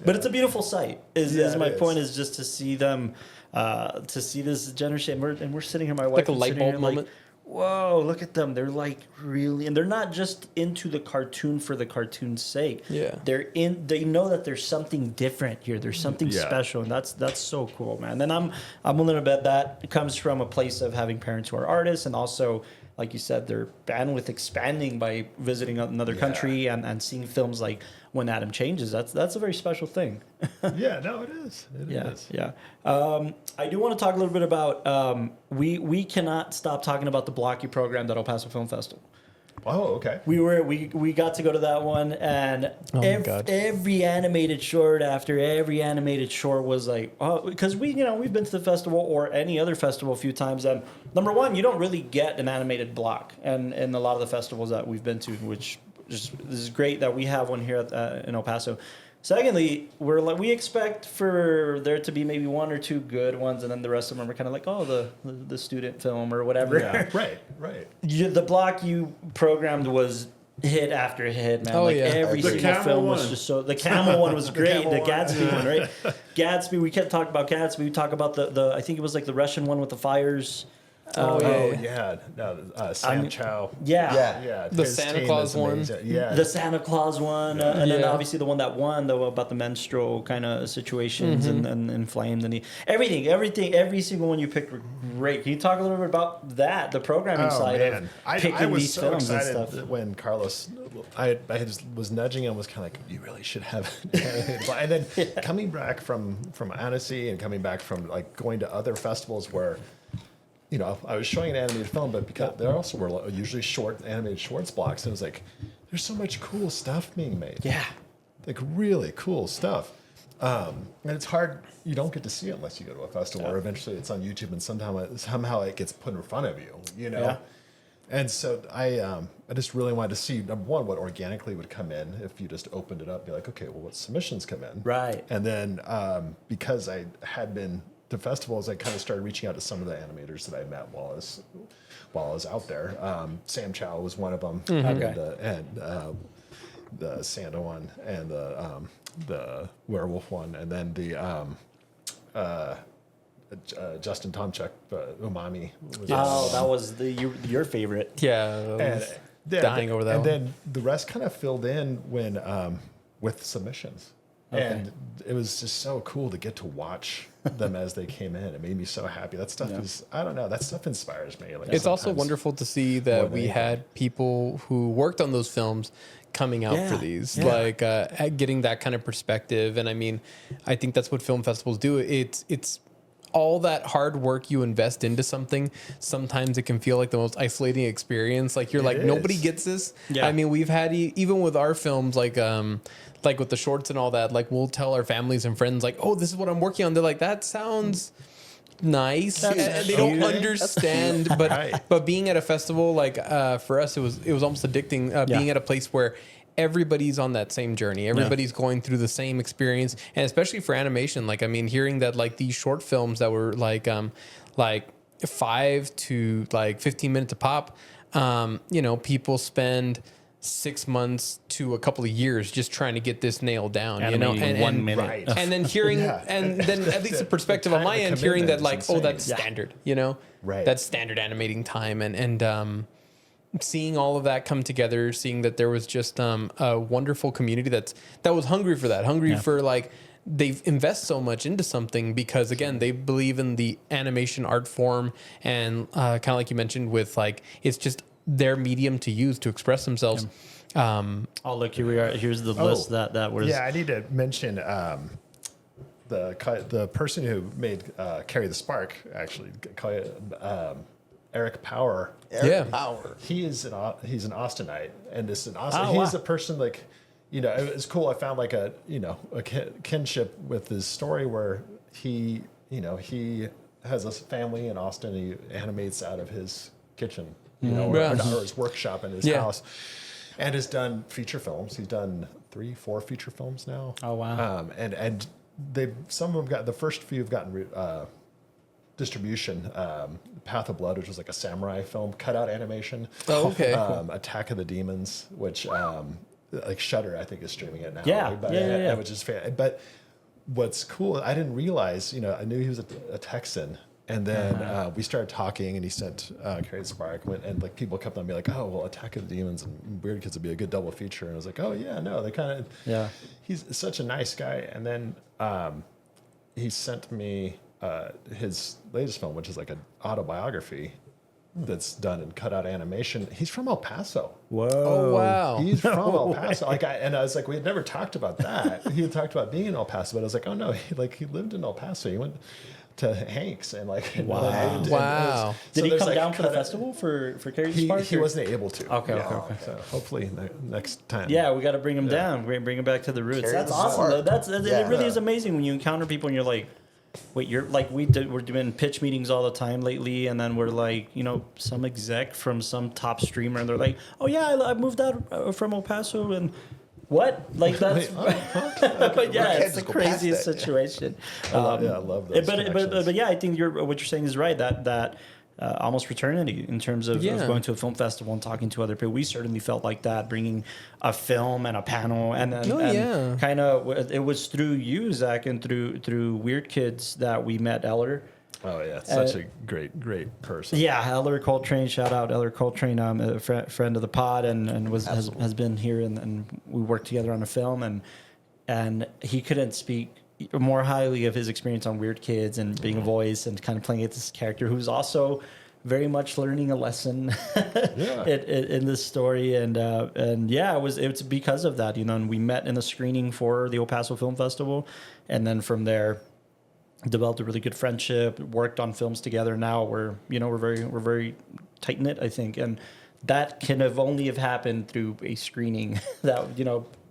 But it's a beautiful sight. Is my it is. point is just to see them, to see this generation, and we're sitting here, my wife, Like a is light sitting here bulb like, moment. whoa, look at them. They're like really, and they're not just into the cartoon for the cartoon's sake. Yeah. They know that there's something different here. There's something special, and that's so cool, man. And I'm willing to bet that comes from a place of having parents who are artists, and also, like you said, their bandwidth expanding by visiting another country and seeing films like When Adam Changes. That's a very special thing. Yeah, no, it is. It is. Yeah. I do want to talk a little bit about we cannot stop talking about the Blocky program at El Paso Film Festival. Oh, okay. We got to go to that one, and every animated short after every animated short was like, because we've been to the festival or any other festival a few times, and number one, you don't really get an animated block, and in a lot of the festivals that we've been to, which this is great that we have one here in El Paso. Secondly, we expect for there to be maybe one or two good ones, and then the rest of them are kind of like, the student film or whatever. Yeah, right. The block you programmed was hit after hit, man. Every The single camel film was one. just so. The camel one was great. camel The one. Gatsby one, right? Gatsby. We kept talking about Gatsby. We talk about the. I think it was like the Russian one with the fires. No, Sam Chow. Yeah. The his Santa team Claus is one. amazing. Yeah. The Santa Claus one, and then Yeah. obviously the one that won, though, about the menstrual kind of situations and inflamed and everything. Every single one you picked were great. Can you talk a little bit about that, the programming side of picking I was these so films and excited stuff? when Carlos, I just was nudging him, was kind of like, you really should have animated. And then coming back from Annecy and coming back from like going to other festivals where, I was showing an animated film, but because there also were usually animated shorts blocks, and it was like, there's so much cool stuff being made. Yeah. Like really cool stuff. And it's hard. You don't get to see it unless you go to a festival, or eventually it's on YouTube, and somehow it gets put in front of you. You know. Yeah. And so I just really wanted to see, number one, what organically would come in if you just opened it up, be like, okay, well, what submissions come in? Right. And then because I had been to festivals, I kind of started reaching out to some of the animators that I met while I was out there. Sam Chow was one of them, and the Santa one, and the werewolf one, and then the Justin Tomchuk, Umami. That was your favorite. Yeah, dying over that. And one. then the rest kind of filled in when with submissions, and it was just so cool to get to watch them as they came in. It made me so happy. That stuff is, I don't know, that stuff inspires me. Like, it's also wonderful to see that we had people who worked on those films coming out for these, like getting that kind of perspective. And I mean, I think that's what film festivals do. It's all that hard work you invest into something. Sometimes it can feel like the most isolating experience. Like you're nobody gets this. Yeah. I mean, we've had even with our films, like with the shorts and all that, like we'll tell our families and friends like, oh, this is what I'm working on. They're like, that sounds nice. And they don't understand, but being at a festival, like for us, it was almost addicting. Being at a place where everybody's on that same journey. Everybody's going through the same experience, and especially for animation. Like, I mean, hearing that like these short films that were like 5 to 15 minutes a pop. People spend 6 months to a couple of years just trying to get this nailed down, and 1 minute. Right. And then hearing, and then at least the perspective on my end, hearing that like, oh, that's standard, right. That's standard animating time. And seeing all of that come together, seeing that there was just a wonderful community that was hungry for that, for like, they invest so much into something because again, they believe in the animation art form, and kind of like you mentioned with like, it's just their medium to use to express themselves. Oh, look, here we are. Here's the list that was. Yeah, I need to mention the person who made Carry the Spark, actually, Eric Power. Power. He's an Austinite, and this in Austin. He's a person like, it was cool. I found like a kinship with his story where he has a family in Austin. He animates out of his kitchen, or his workshop in his house, and has done feature films. He's done 3-4 feature films now. Oh wow! And some of them got, the first few have gotten distribution. Path of Blood, which was like a samurai film, cutout animation. Oh, okay. Attack of the Demons, which like Shudder, I think, is streaming it now. Yeah. Which is fair. But what's cool, I didn't realize, I knew he was a Texan. And then we started talking, and he sent Carry the Spark, and like people kept on being like, oh, well, Attack of the Demons and Weird Kidz would be a good double feature. And I was like, oh yeah, no, they kind of, he's such a nice guy. And then he sent me his latest film, which is like an autobiography that's done in cutout animation. He's from El Paso. Whoa! Oh wow! He's from El Paso. I was like, we had never talked about that. He had talked about being in El Paso, but I was like, oh no, he lived in El Paso. He went to Hanks and like wow. Did he come down for the festival for Carry the Spark? He wasn't able to. Okay. So hopefully next time. Yeah, we got to bring him down. Bring him back to the roots. That's awesome. It really is amazing when you encounter people and you're like, wait, you're like, we're doing pitch meetings all the time lately, and then we're like, some exec from some top streamer, and they're like, oh yeah, I moved out from El Paso, and what? Like that's, but yeah, it's the craziest situation. I love those. But yeah, I think what you're saying is right. That almost fraternity in terms of going to a film festival and talking to other people. We certainly felt like that, bringing a film and a panel, and then kind of it was through you, Zach, and through Weird Kidz that we met Eller. Oh yeah, such a great person. Yeah, Eller Coltrane. Shout out Eller Coltrane, a friend of the pod, and has been here, and we worked together on a film, and he couldn't speak more highly of his experience on Weird Kidz and being a voice and kind of playing this character who's also very much learning a lesson in this story, and it's because of that, and we met in a screening for the El Paso Film Festival, and then from there developed a really good friendship, worked on films together. Now we're very tight knit, I think, and that can only have happened through a screening that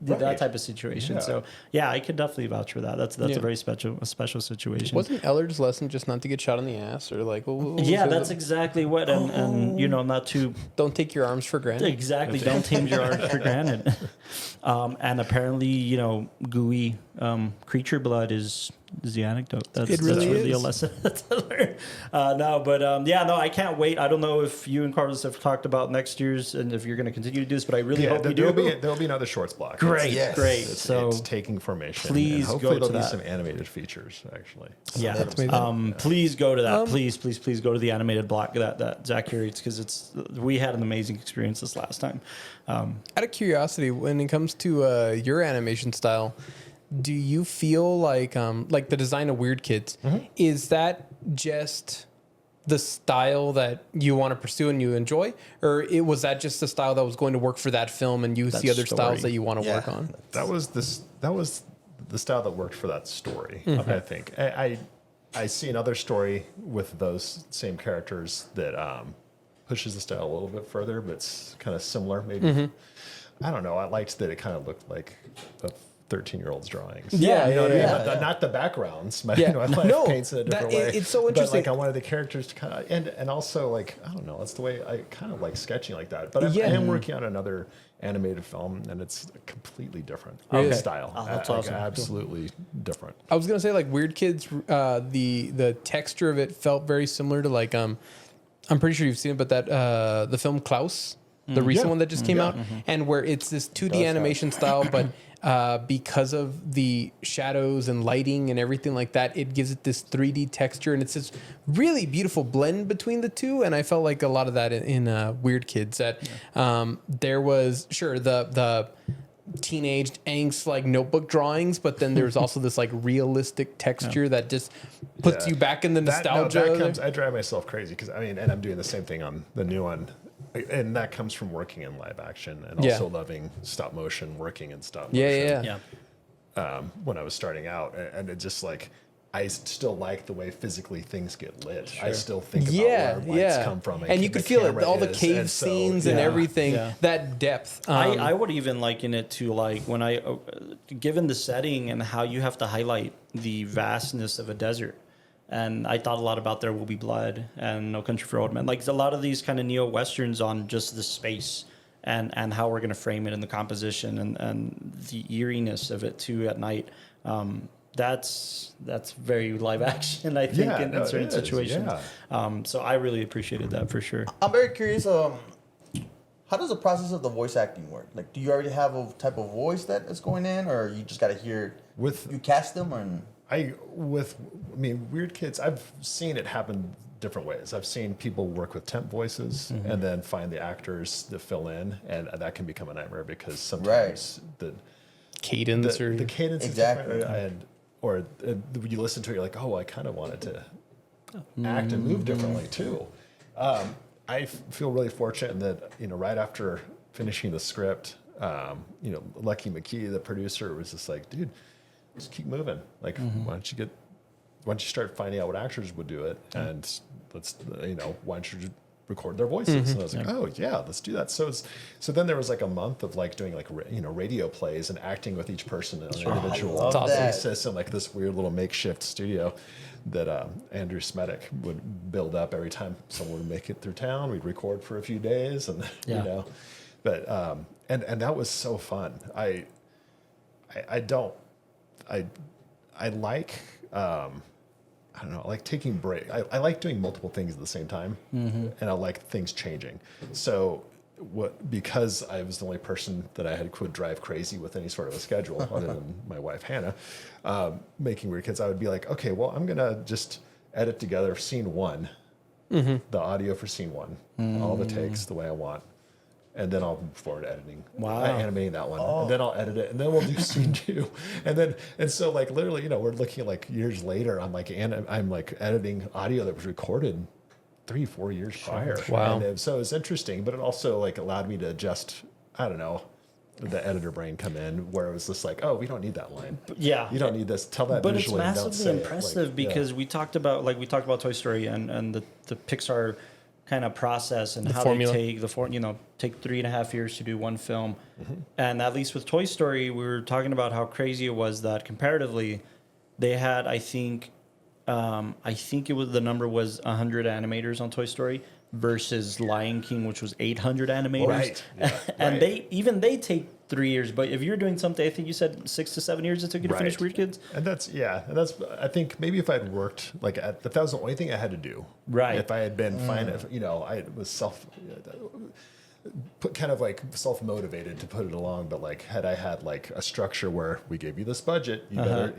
that type of situation. Yeah. So yeah, I could definitely vouch for that. That's a very special situation. Wasn't Ellard's lesson just not to get shot in the ass or like? That's exactly what. And not to don't take your arms for granted. Exactly, don't take your arms for granted. And apparently, gooey creature blood is the anecdote. That's really a lesson to learn. I can't wait. I don't know if you and Carlos have talked about next year's and if you're going to continue to do this, but I really hope you do. There'll be another shorts block. Great. It's taking formation. Please and hopefully go to there'll be that. some animated features actually. Please go to that. Please go to the animated block that Zach curates because we had an amazing experience this last time. Out of curiosity, when it comes to your animation style, do you feel like the design of Weird Kidz, is that just the style that you want to pursue and you enjoy, or was that just the style that was going to work for that film and you see other styles that you want to work on? That was the style that worked for that story. I think I see another story with those same characters that pushes the style a little bit further, but it's kind of similar. Maybe I don't know. I liked that it kind of looked like a 13-year-old's drawings. Not the backgrounds. My wife paints in a different way. It's so interesting. But I wanted the characters to kind of, and also I don't know. That's the way I kind of like sketching like that. But I am working on another animated film, and it's completely different style. That's awesome. Absolutely different. I was gonna say Weird Kidz. The texture of it felt very similar to I'm pretty sure you've seen it, but that the film Klaus, the recent one that just came out, and where it's this 2D animation style, but because of the shadows and lighting and everything like that, it gives it this 3D texture, and it's this really beautiful blend between the two. And I felt like a lot of that in Weird Kidz. That there was the teenage angst notebook drawings, but then there's also this realistic texture that just puts you back in the nostalgia. I drive myself crazy because and I'm doing the same thing on the new one. And that comes from working in live action and also loving stop motion, working in stop motion. When I was starting out, and it just I still like the way physically things get lit. Sure. I still think about where lights come from. And you could feel it, all the cave scenes and everything, that depth. I would even liken it to when given the setting and how you have to highlight the vastness of a desert. And I thought a lot about There Will Be Blood and No Country for Old Men. A lot of these kind of neo-westerns on just the space and how we're going to frame it in the composition and the eeriness of it too at night. That's very live action, I think, in certain situations. Yeah. So I really appreciated that for sure. I'm very curious. How does the process of the voice acting work? Do you already have a type of voice that is going in, or you just got to hear you cast them? Weird Kidz, I've seen it happen different ways. I've seen people work with temp voices and then find the actors to fill in, and that can become a nightmare because sometimes the cadence the cadence is different, or you listen to it, you're like, oh, I kind of wanted to act and move differently too. I feel really fortunate that right after finishing the script, Lucky McKee, the producer, was just like, dude, just keep moving. Why don't you start finding out what actors would do it, and why don't you record their voices? And I was like, oh yeah, let's do that. So then there was a month of doing radio plays and acting with each person on an individual basis in this weird little makeshift studio that Andrew Smedick would build up every time someone would make it through town. We'd record for a few days, and but and that was so fun. I like I don't know, I like taking break. I like doing multiple things at the same time, and I like things changing. So because I was the only person that I could drive crazy with any sort of a schedule other than my wife Hannah, making Weird Kidz, I would be like, okay, well, I'm gonna just edit together scene one, the audio for scene one, all the takes the way I want. And then I'll move forward to editing, animating that one, and then I'll edit it, and then we'll do scene two, and so literally, we're looking at years later. I'm editing audio that was recorded 3-4 years prior. Wow! And so it's interesting, but it also allowed me to adjust. I don't know, the editor brain come in where it was just oh, we don't need that line. Yeah, you don't need this. Tell that. But visually, it's massively impressive because we talked about Toy Story and the Pixar kind of process and how formula. they take take 3.5 years to do one film. And at least with Toy Story, we were talking about how crazy it was that comparatively they had, I think it was, the number was 100 animators on Toy Story versus Lion King, which was 800 animators. Right. Yeah, And right. they take 3 years, but if you're doing something, I think you said 6 to 7 years it took you to finish Weird Kidz. And that's I think maybe if I'd worked if that was the only thing I had to do, Right. If I had been fine, if I was kind of like self-motivated to put it along, but like had I had like a structure where we gave you this budget, you better,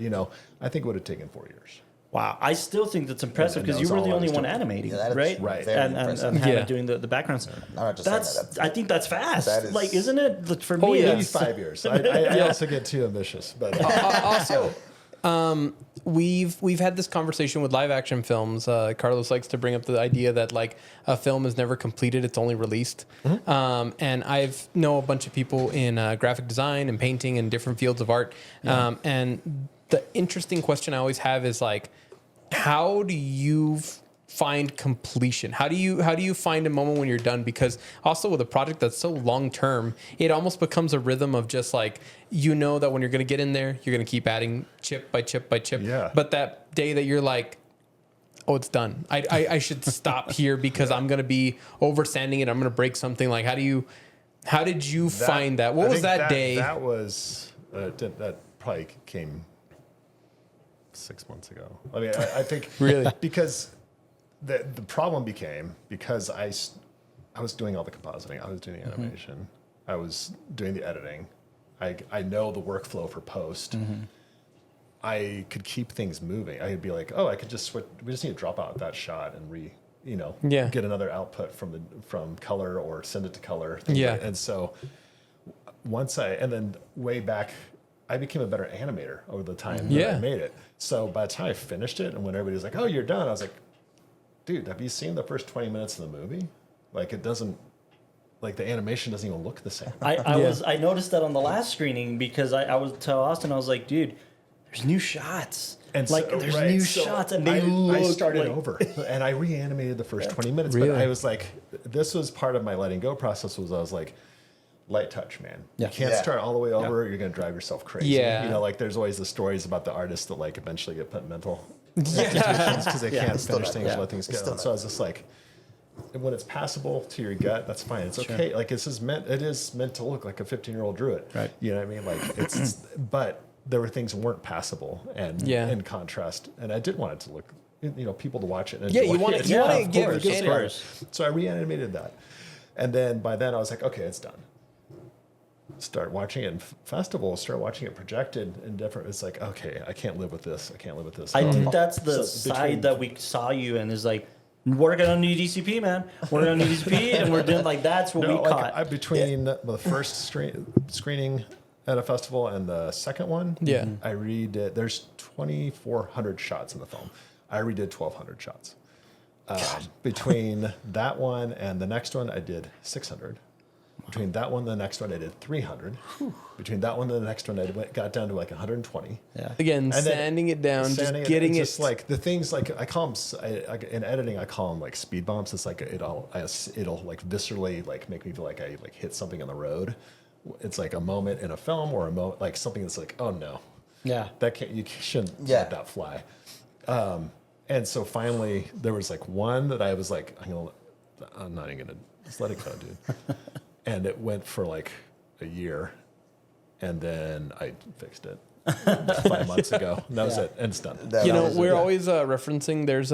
I think it would have taken 4 years. Wow, I still think that's impressive because you were the only one animating, right? Right. And Hannah doing the backgrounds. I'm not just saying that. I think that's fast. That is- like, isn't it? For me, Maybe it's 5 years. I also get too ambitious, but Also, we've had this conversation with live action films. Carlos likes to bring up the idea that like a film is never completed; it's only released. And I've know a bunch of people in graphic design and painting and different fields of art. And the interesting question I always have is like, how do you find completion? How do you find a moment when you're done? Because also with a project that's so long term, it almost becomes a rhythm of just like, that when you're going to get in there, you're going to keep adding chip by chip by chip. Yeah. But that day that you're like, oh, it's done. I should stop here because I'm going to be over sanding it. I'm going to break something. Like, how did you find that? What was that day? That was that probably came 6 months ago. I mean, I think Really? because the problem became because I was doing all the compositing, I was doing the animation, I was doing the editing, I know the workflow for post. I could keep things moving. I could be like, I could just switch. We just need to drop out that shot and get another output from color or send it to color. And so and then way back, I became a better animator over the time that I made it. So by the time I finished it and when everybody was like, oh, you're done, I was like, dude, have you seen the first 20 minutes of the movie? Like it doesn't, like the animation doesn't even look the same. I noticed that on the last screening because I was tell Austin, I was like, dude, there's new shots. And like there's new shots and they look I started like... over and I reanimated the first 20 minutes. Really? But I was like, this was part of my letting go process was I was like, light touch, man. Yeah. You can't start all the way over. You're going to drive yourself crazy. Yeah. Like there's always the stories about the artists that like eventually get put in mental institutions because they can't finish things, let things go. So I was just like, when it's passable to your gut, that's fine. It's okay. Like it is meant to look like a 15-year-old drew it. Right. You know what I mean? Like it's, but there were things that weren't passable and in contrast. And I did want it to look, people to watch it. And you want to give a good story. So I reanimated that. And then by then I was like, okay, it's done. Start watching it in festivals, start watching it projected in different. It's like, okay, I can't live with this. I think that's the side that we saw you in is like, working on new DCP, man. Working on new DCP, and we're doing like that's what we caught. Between the first screening at a festival and the second one, I redid. There's 2,400 shots in the film. I redid 1,200 shots. Between that one and the next one, I did 600. Between that one and the next one, I did 300. Between that one and the next one, I got down to like 120. Yeah. Again, And sanding it down, just getting it. Just like the things like I call them in editing, I call them like speed bumps. It's like it'll like viscerally like make me feel like I like hit something on the road. It's like a moment in a film or a moment like something that's like, oh no, you shouldn't let that fly. And so finally there was like one that I was like, I'm not even gonna just let it go, dude. And it went for like a year, and then I fixed it 5 months ago. And that was it, and it's done. We're always referencing. There's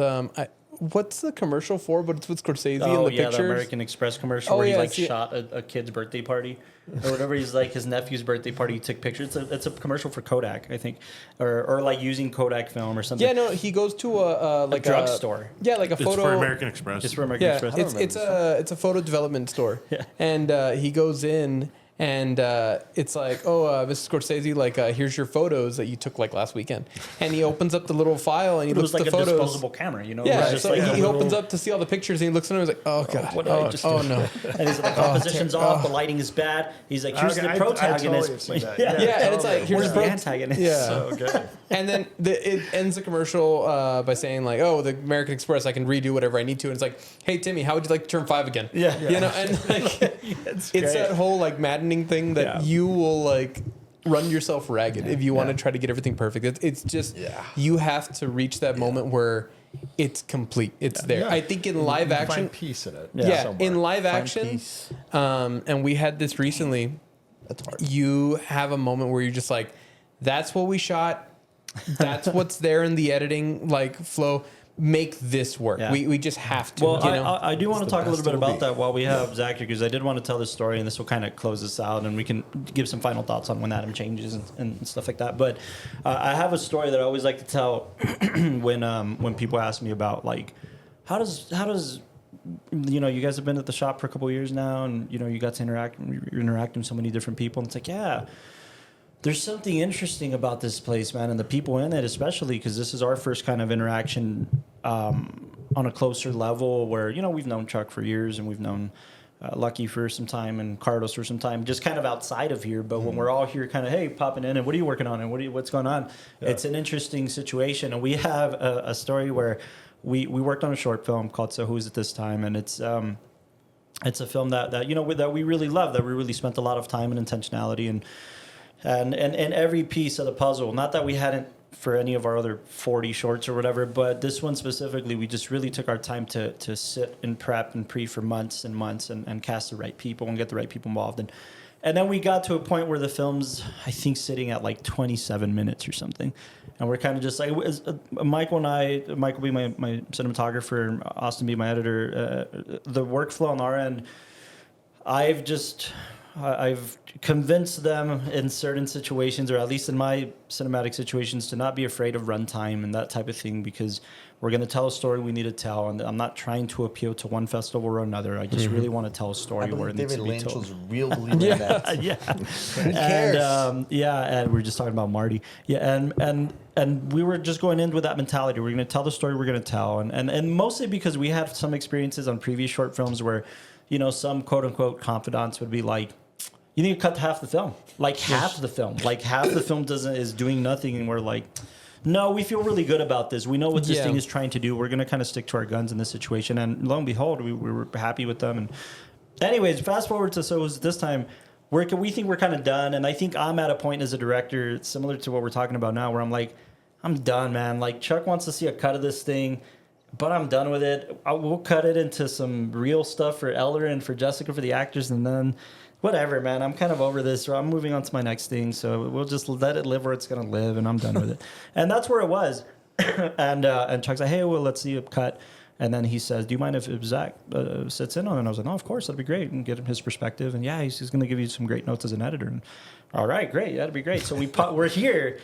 what's the commercial for? But it's with Scorsese in the pictures. The American Express commercial where he shot a kid's birthday party or whatever. He's like his nephew's birthday party. He took pictures. It's a commercial for Kodak, I think, or like using Kodak film or something. Yeah, no, he goes to a drugstore. Yeah, like a photo. It's for American Express. It's for American Express. It's a photo development store. Yeah. And he goes in And it's like, oh, Mrs. Scorsese, like, here's your photos that you took like last weekend. And he opens up the little file and he looks at the photos. It was like a disposable camera, you know? Yeah, just so he opens up to see all the pictures and he looks at it and he's like, oh, God. No. And he's like, the composition's off, the lighting is bad. He's like, here's the protagonist. And it's like, here's the antagonist. Yeah. So good. And then it ends the commercial by saying like, oh, the American Express, I can redo whatever I need to. And it's like, hey, Timmy, how would you like to turn 5 again? Yeah. You know, and like, it's that whole like maddening thing that you will like run yourself ragged if you want to try to get everything perfect. It's just, you have to reach that moment where it's complete. It's there. Yeah. I think in live action, find peace in it. In live action, and we had this recently. That's hard. You have a moment where you're just like, that's what we shot. That's what's there in the editing like flow. Make this work. Yeah. We just have to. Well, I do want to talk a little bit about that while we have Zach here, because I did want to tell this story, and this will kind of close this out, and we can give some final thoughts on when Adam changes and stuff like that. But I have a story that I always like to tell when people ask me about like how does you know, you guys have been at the shop for a couple of years now, and you know you got to you're interacting with so many different people, and it's like there's something interesting about this place, man, and the people in it, especially because this is our first kind of interaction on a closer level where, you know, we've known Chuck for years and we've known Lucky for some time and Carlos for some time, just kind of outside of here. But when we're all here kind of, hey, popping in and what are you working on and what's going on? Yeah. It's an interesting situation. And we have a story where we worked on a short film called So Who's It This Time? And it's a film that you know, that we really love, that we really spent a lot of time and intentionality and every piece of the puzzle. Not that we hadn't for any of our other 40 shorts or whatever, but this one specifically, we just really took our time to sit and prep and pre for months and months and cast the right people and get the right people involved. And then we got to a point where the film's, I think, sitting at like 27 minutes or something. And we're kind of just like, Michael will be my cinematographer, Austin be my editor. The workflow on our end, I've convinced them in certain situations, or at least in my cinematic situations, to not be afraid of runtime and that type of thing, because we're going to tell a story we need to tell, and I'm not trying to appeal to one festival or another. I just really want to tell a story where it needs to be told. David Lynch was a real believer in that. Yeah. Who cares? And we're just talking about Marty. Yeah, and we were just going in with that mentality. We're going to tell the story we're going to tell, and mostly because we had some experiences on previous short films where, you know, some quote unquote confidants would be like, you need to cut half the film, like half the film is doing nothing, and we're like, no, we feel really good about this. We know what this thing is trying to do. We're going to kind of stick to our guns in this situation. And lo and behold, we were happy with them. And anyways, fast forward to So this time, we think we're kind of done. And I think I'm at a point as a director, similar to what we're talking about now, where I'm like, I'm done, man. Like, Chuck wants to see a cut of this thing, but I'm done with it. We'll cut it into some real stuff for Eller and for Jessica, for the actors, and then whatever, man. I'm kind of over this. I'm moving on to my next thing, so we'll just let it live where it's gonna live, and I'm done with it. And that's where it was. and Chuck's like, hey, well, let's see a cut. And then he says, do you mind if Zach sits in on it? And I was like, no, of course, that'd be great, and get him his perspective. And yeah, he's gonna give you some great notes as an editor. And all right, great, that'd be great. So we're here.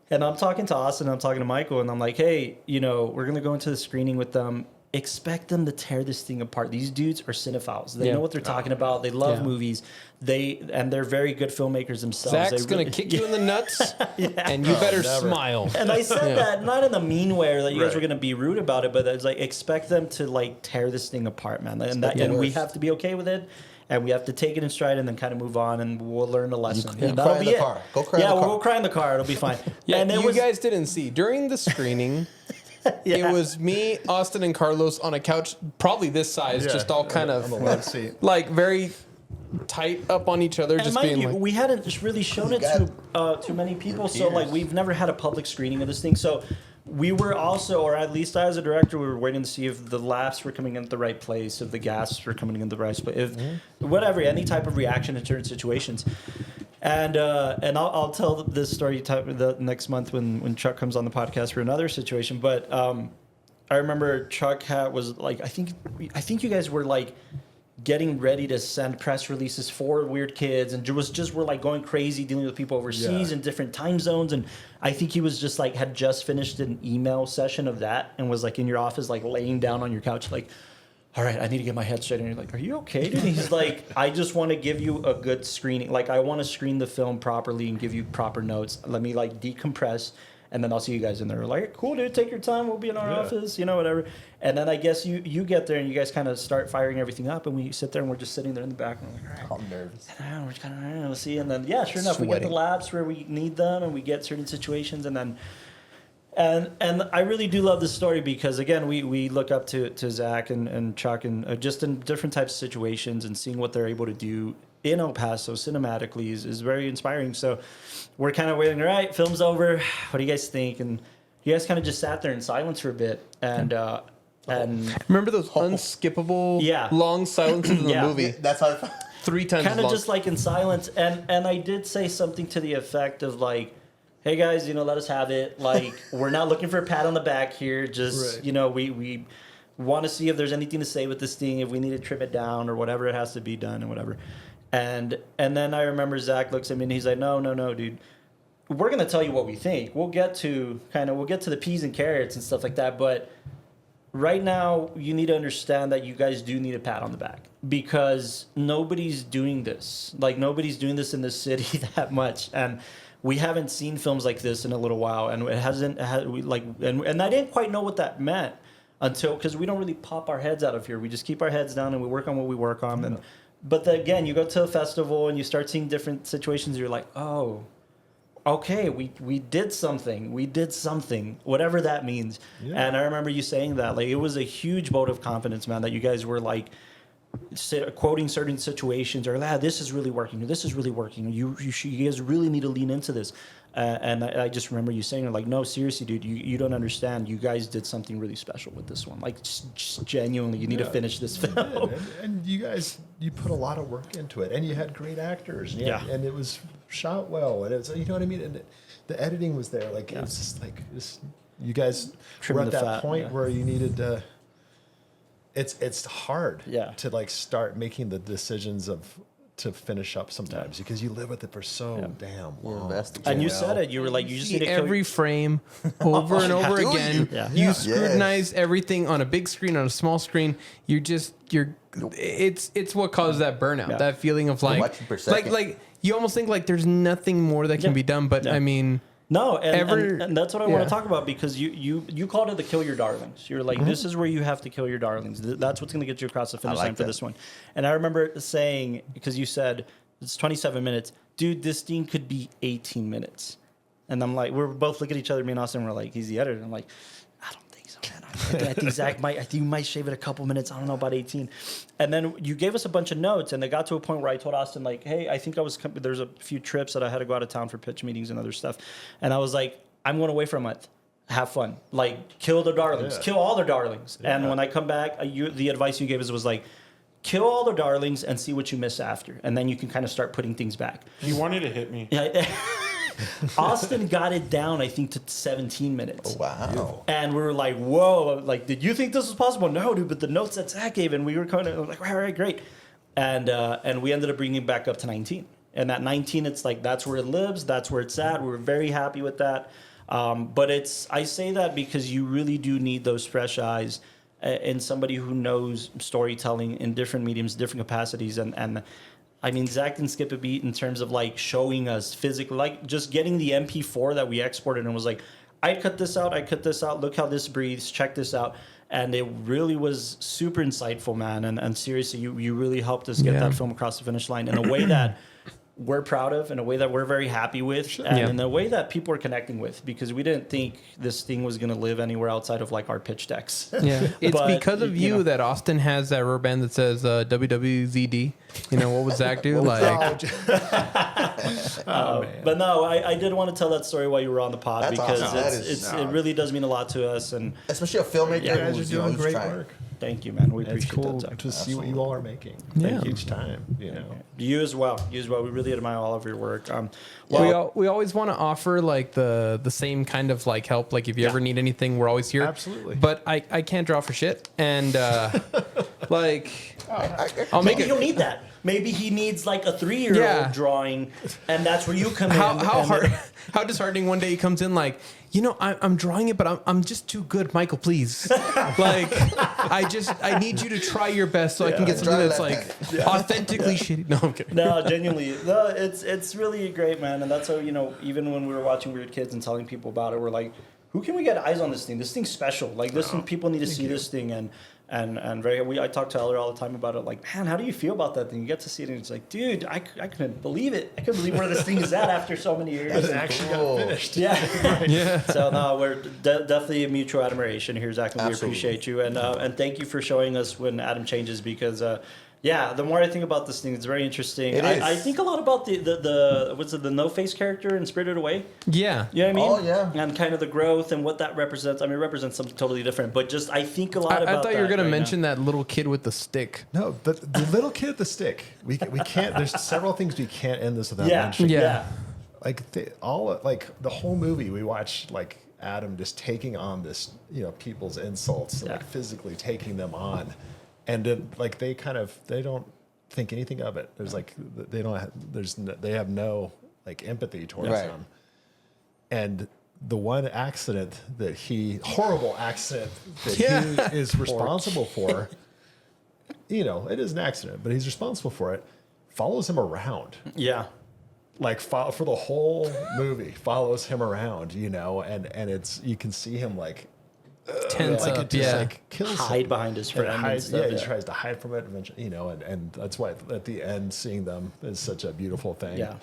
And I'm talking to Austin, I'm talking to Michael, and I'm like, hey, you know, we're gonna go into the screening with them. Expect them to tear this thing apart. These dudes are cinephiles. They know what they're talking about. They love movies. They're very good filmmakers themselves. Zach's going to kick you in the nuts, and you better smile. And I said that not in a mean way, or that you guys were going to be rude about it, but it's like, expect them to like tear this thing apart, man. And we have to be okay with it. And we have to take it in stride and then kind of move on, and we'll learn a lesson. You cry in the car. Go cry in the car. Yeah, we'll cry in the car. It'll be fine. Yeah, and you guys didn't see. During the screening, it was me, Austin, and Carlos on a couch, probably this size, just all kind of like very tight up on each other. And just being we hadn't really shown it to many people, so like we've never had a public screening of this thing. So we were also, or at least I as a director, we were waiting to see if the laughs were coming in at the right place, if the gasps were coming in the right place, if whatever, any type of reaction in certain situations. And I'll tell this story the next month when Chuck comes on the podcast for another situation. But I remember Chuck was like, I think you guys were like getting ready to send press releases for Weird Kidz, and we're like going crazy dealing with people overseas in different time zones. And I think he was just like had just finished an email session of that and was like in your office, like laying down on your couch, like, all right, I need to get my head straight. And you're like, are you okay, dude? And he's like, I just want to give you a good screening. Like, I want to screen the film properly and give you proper notes. Let me, like, decompress, and then I'll see you guys in there. We're like, cool, dude, take your time. We'll be in our office, whatever. And then I guess you get there, and you guys kind of start firing everything up, and we sit there, and we're just sitting there in the back. And we're like, all right. I'm nervous. We're just kind of, we'll see. And then, sure enough, we get the labs where we need them, and we get certain situations, and then... And I really do love this story because, again, we look up to Zach and Chuck and just in different types of situations, and seeing what they're able to do in El Paso cinematically is very inspiring. So we're kind of waiting, all right, film's over. What do you guys think? And you guys kind of just sat there in silence for a bit. And remember those unskippable long silences in the movie? That's how I felt. 3 times kind of just like in silence. And I did say something to the effect of like, hey guys, let us have it. Like, we're not looking for a pat on the back here. Just, we want to see if there's anything to say with this thing, if we need to trim it down or whatever it has to be done and whatever. And then I remember Zach looks at me and he's like, no, dude. We're going to tell you what we think. We'll get to the peas and carrots and stuff like that. But right now, you need to understand that you guys do need a pat on the back because nobody's doing this. Like, nobody's doing this in this city that much. And we haven't seen films like this in a little while, and it hasn't. And I didn't quite know what that meant until because we don't really pop our heads out of here. We just keep our heads down and we work on what we work on. But again, you go to a festival and you start seeing different situations. You're like, oh, okay, we did something. We did something, whatever that means. Yeah. And I remember you saying that. Like, it was a huge vote of confidence, man. That you guys were like. Quoting certain situations or this is really working. This is really working. You guys really need to lean into this. And I just remember you saying like, no, seriously, dude, you don't understand. You guys did something really special with this one. Like just genuinely, you need to finish this film. And you guys, you put a lot of work into it, and you had great actors. And it was shot well, and it's what I mean. And the editing was there. Like it was just like this. You guys were at that point where you needed to. It's hard to like start making the decisions to finish up sometimes because you live with it for so damn long. And you said it. You were like, you just need to every frame over and over again. You scrutinize everything on a big screen, on a small screen. It's what causes that burnout. That feeling of like you almost think like there's nothing more that can be done. But I mean. No, and that's what I want to talk about because you called it the kill your darlings. You're like, this is where you have to kill your darlings. That's what's going to get you across the finish line for this one. And I remember saying, because you said, it's 27 minutes. Dude, this thing could be 18 minutes. And I'm like, we're both looking at each other, me and Austin, we're like, he's the editor. I'm like, I don't think so, man. I think Zach you might shave it a couple minutes. I don't know about 18. And then you gave us a bunch of notes, and it got to a point where I told Austin, like, hey, I think there's a few trips that I had to go out of town for pitch meetings and other stuff. And I was like, I'm going away for a month. Have fun. Like, kill the darlings. Kill all their darlings. Yeah. And when I come back, the advice you gave us was like, kill all the darlings and see what you miss after. And then you can kind of start putting things back. He wanted to hit me. Yeah. Austin got it down, I think, to 17 minutes. Oh, wow. And we were like, whoa. Like, did you think this was possible? No, dude, but the notes that Zach gave, and we were kind of like, all right, great. And we ended up bringing it back up to 19. And at 19, it's like, that's where it lives. That's where it's at. We were very happy with that. But I say that because you really do need those fresh eyes in somebody who knows storytelling in different mediums, different capacities. And I mean, Zach didn't skip a beat in terms of like showing us physically, like just getting the MP4 that we exported and was like, I cut this out. Look how this breathes. Check this out. And it really was super insightful, man. And seriously, you really helped us get that film across the finish line in a way that we're proud of, in a way that we're very happy with, and in a way that people are connecting with, because we didn't think this thing was going to live anywhere outside of like our pitch decks. Yeah, it's because of you that Austin has that rubber band that says WWZD. You know, what would Zach do? Like, but no, I did want to tell that story while you were on the pod. That's because awesome. It really does mean a lot to us, and especially a filmmaker. You guys are doing great work. Thank you, man. We appreciate cool that. to see what you all are making. Thank you each time. You know, you as well. We really admire all of your work. We always want to offer like the same kind of like help. Like if you ever need anything, we're always here. Absolutely. But I can't draw for shit, and like I'll make it. He'll need that. Maybe he needs like a 3-year-old drawing, and that's where you come in. How disheartening one day he comes in like, you know, I'm drawing it, but I'm just too good, Michael, please. Like, I need you to try your best so I can get something that's like authentically shitty. No, I'm kidding. No, genuinely. No, it's really great, man. And that's how, even when we were watching Weird Kidz and telling people about it, we're like, who can we get eyes on this thing? This thing's special. Like, this thing, people need to see this thing. I talk to Eller all the time about it. Like, man, how do you feel about that thing? You get to see it, and it's like, dude, I couldn't believe it. I couldn't believe where this thing is at after so many years. It actually got finished. Yeah, Right. Yeah. So no, we're definitely a mutual admiration here, Zach, and we appreciate you. And thank you for showing us when Adam changes, because the more I think about this thing, it's very interesting. I think a lot about the no face character in Spirited Away. Yeah. You know what I mean? Oh, yeah. And kind of the growth and what that represents. I mean, it represents something totally different, but just I think a lot about I thought you were that going to right mention that little kid with the stick. No, the little kid with the stick. We can't. There's several things we can't end this without now. mentioning. Yeah. Like the whole movie, we watch like Adam just taking on this, people's insults, like physically taking them on, and then, like they don't think anything of it. There's like they have no like empathy towards them, and the one horrible accident that he is responsible for, it is an accident, but he's responsible for it, follows him around. Yeah. Like for the whole movie, follows him around, and it's, you can see him like Tense like up, it just like kills Hide him. behind his friend. He tries to hide from it eventually, and that's why at the end seeing them is such a beautiful thing. Yeah.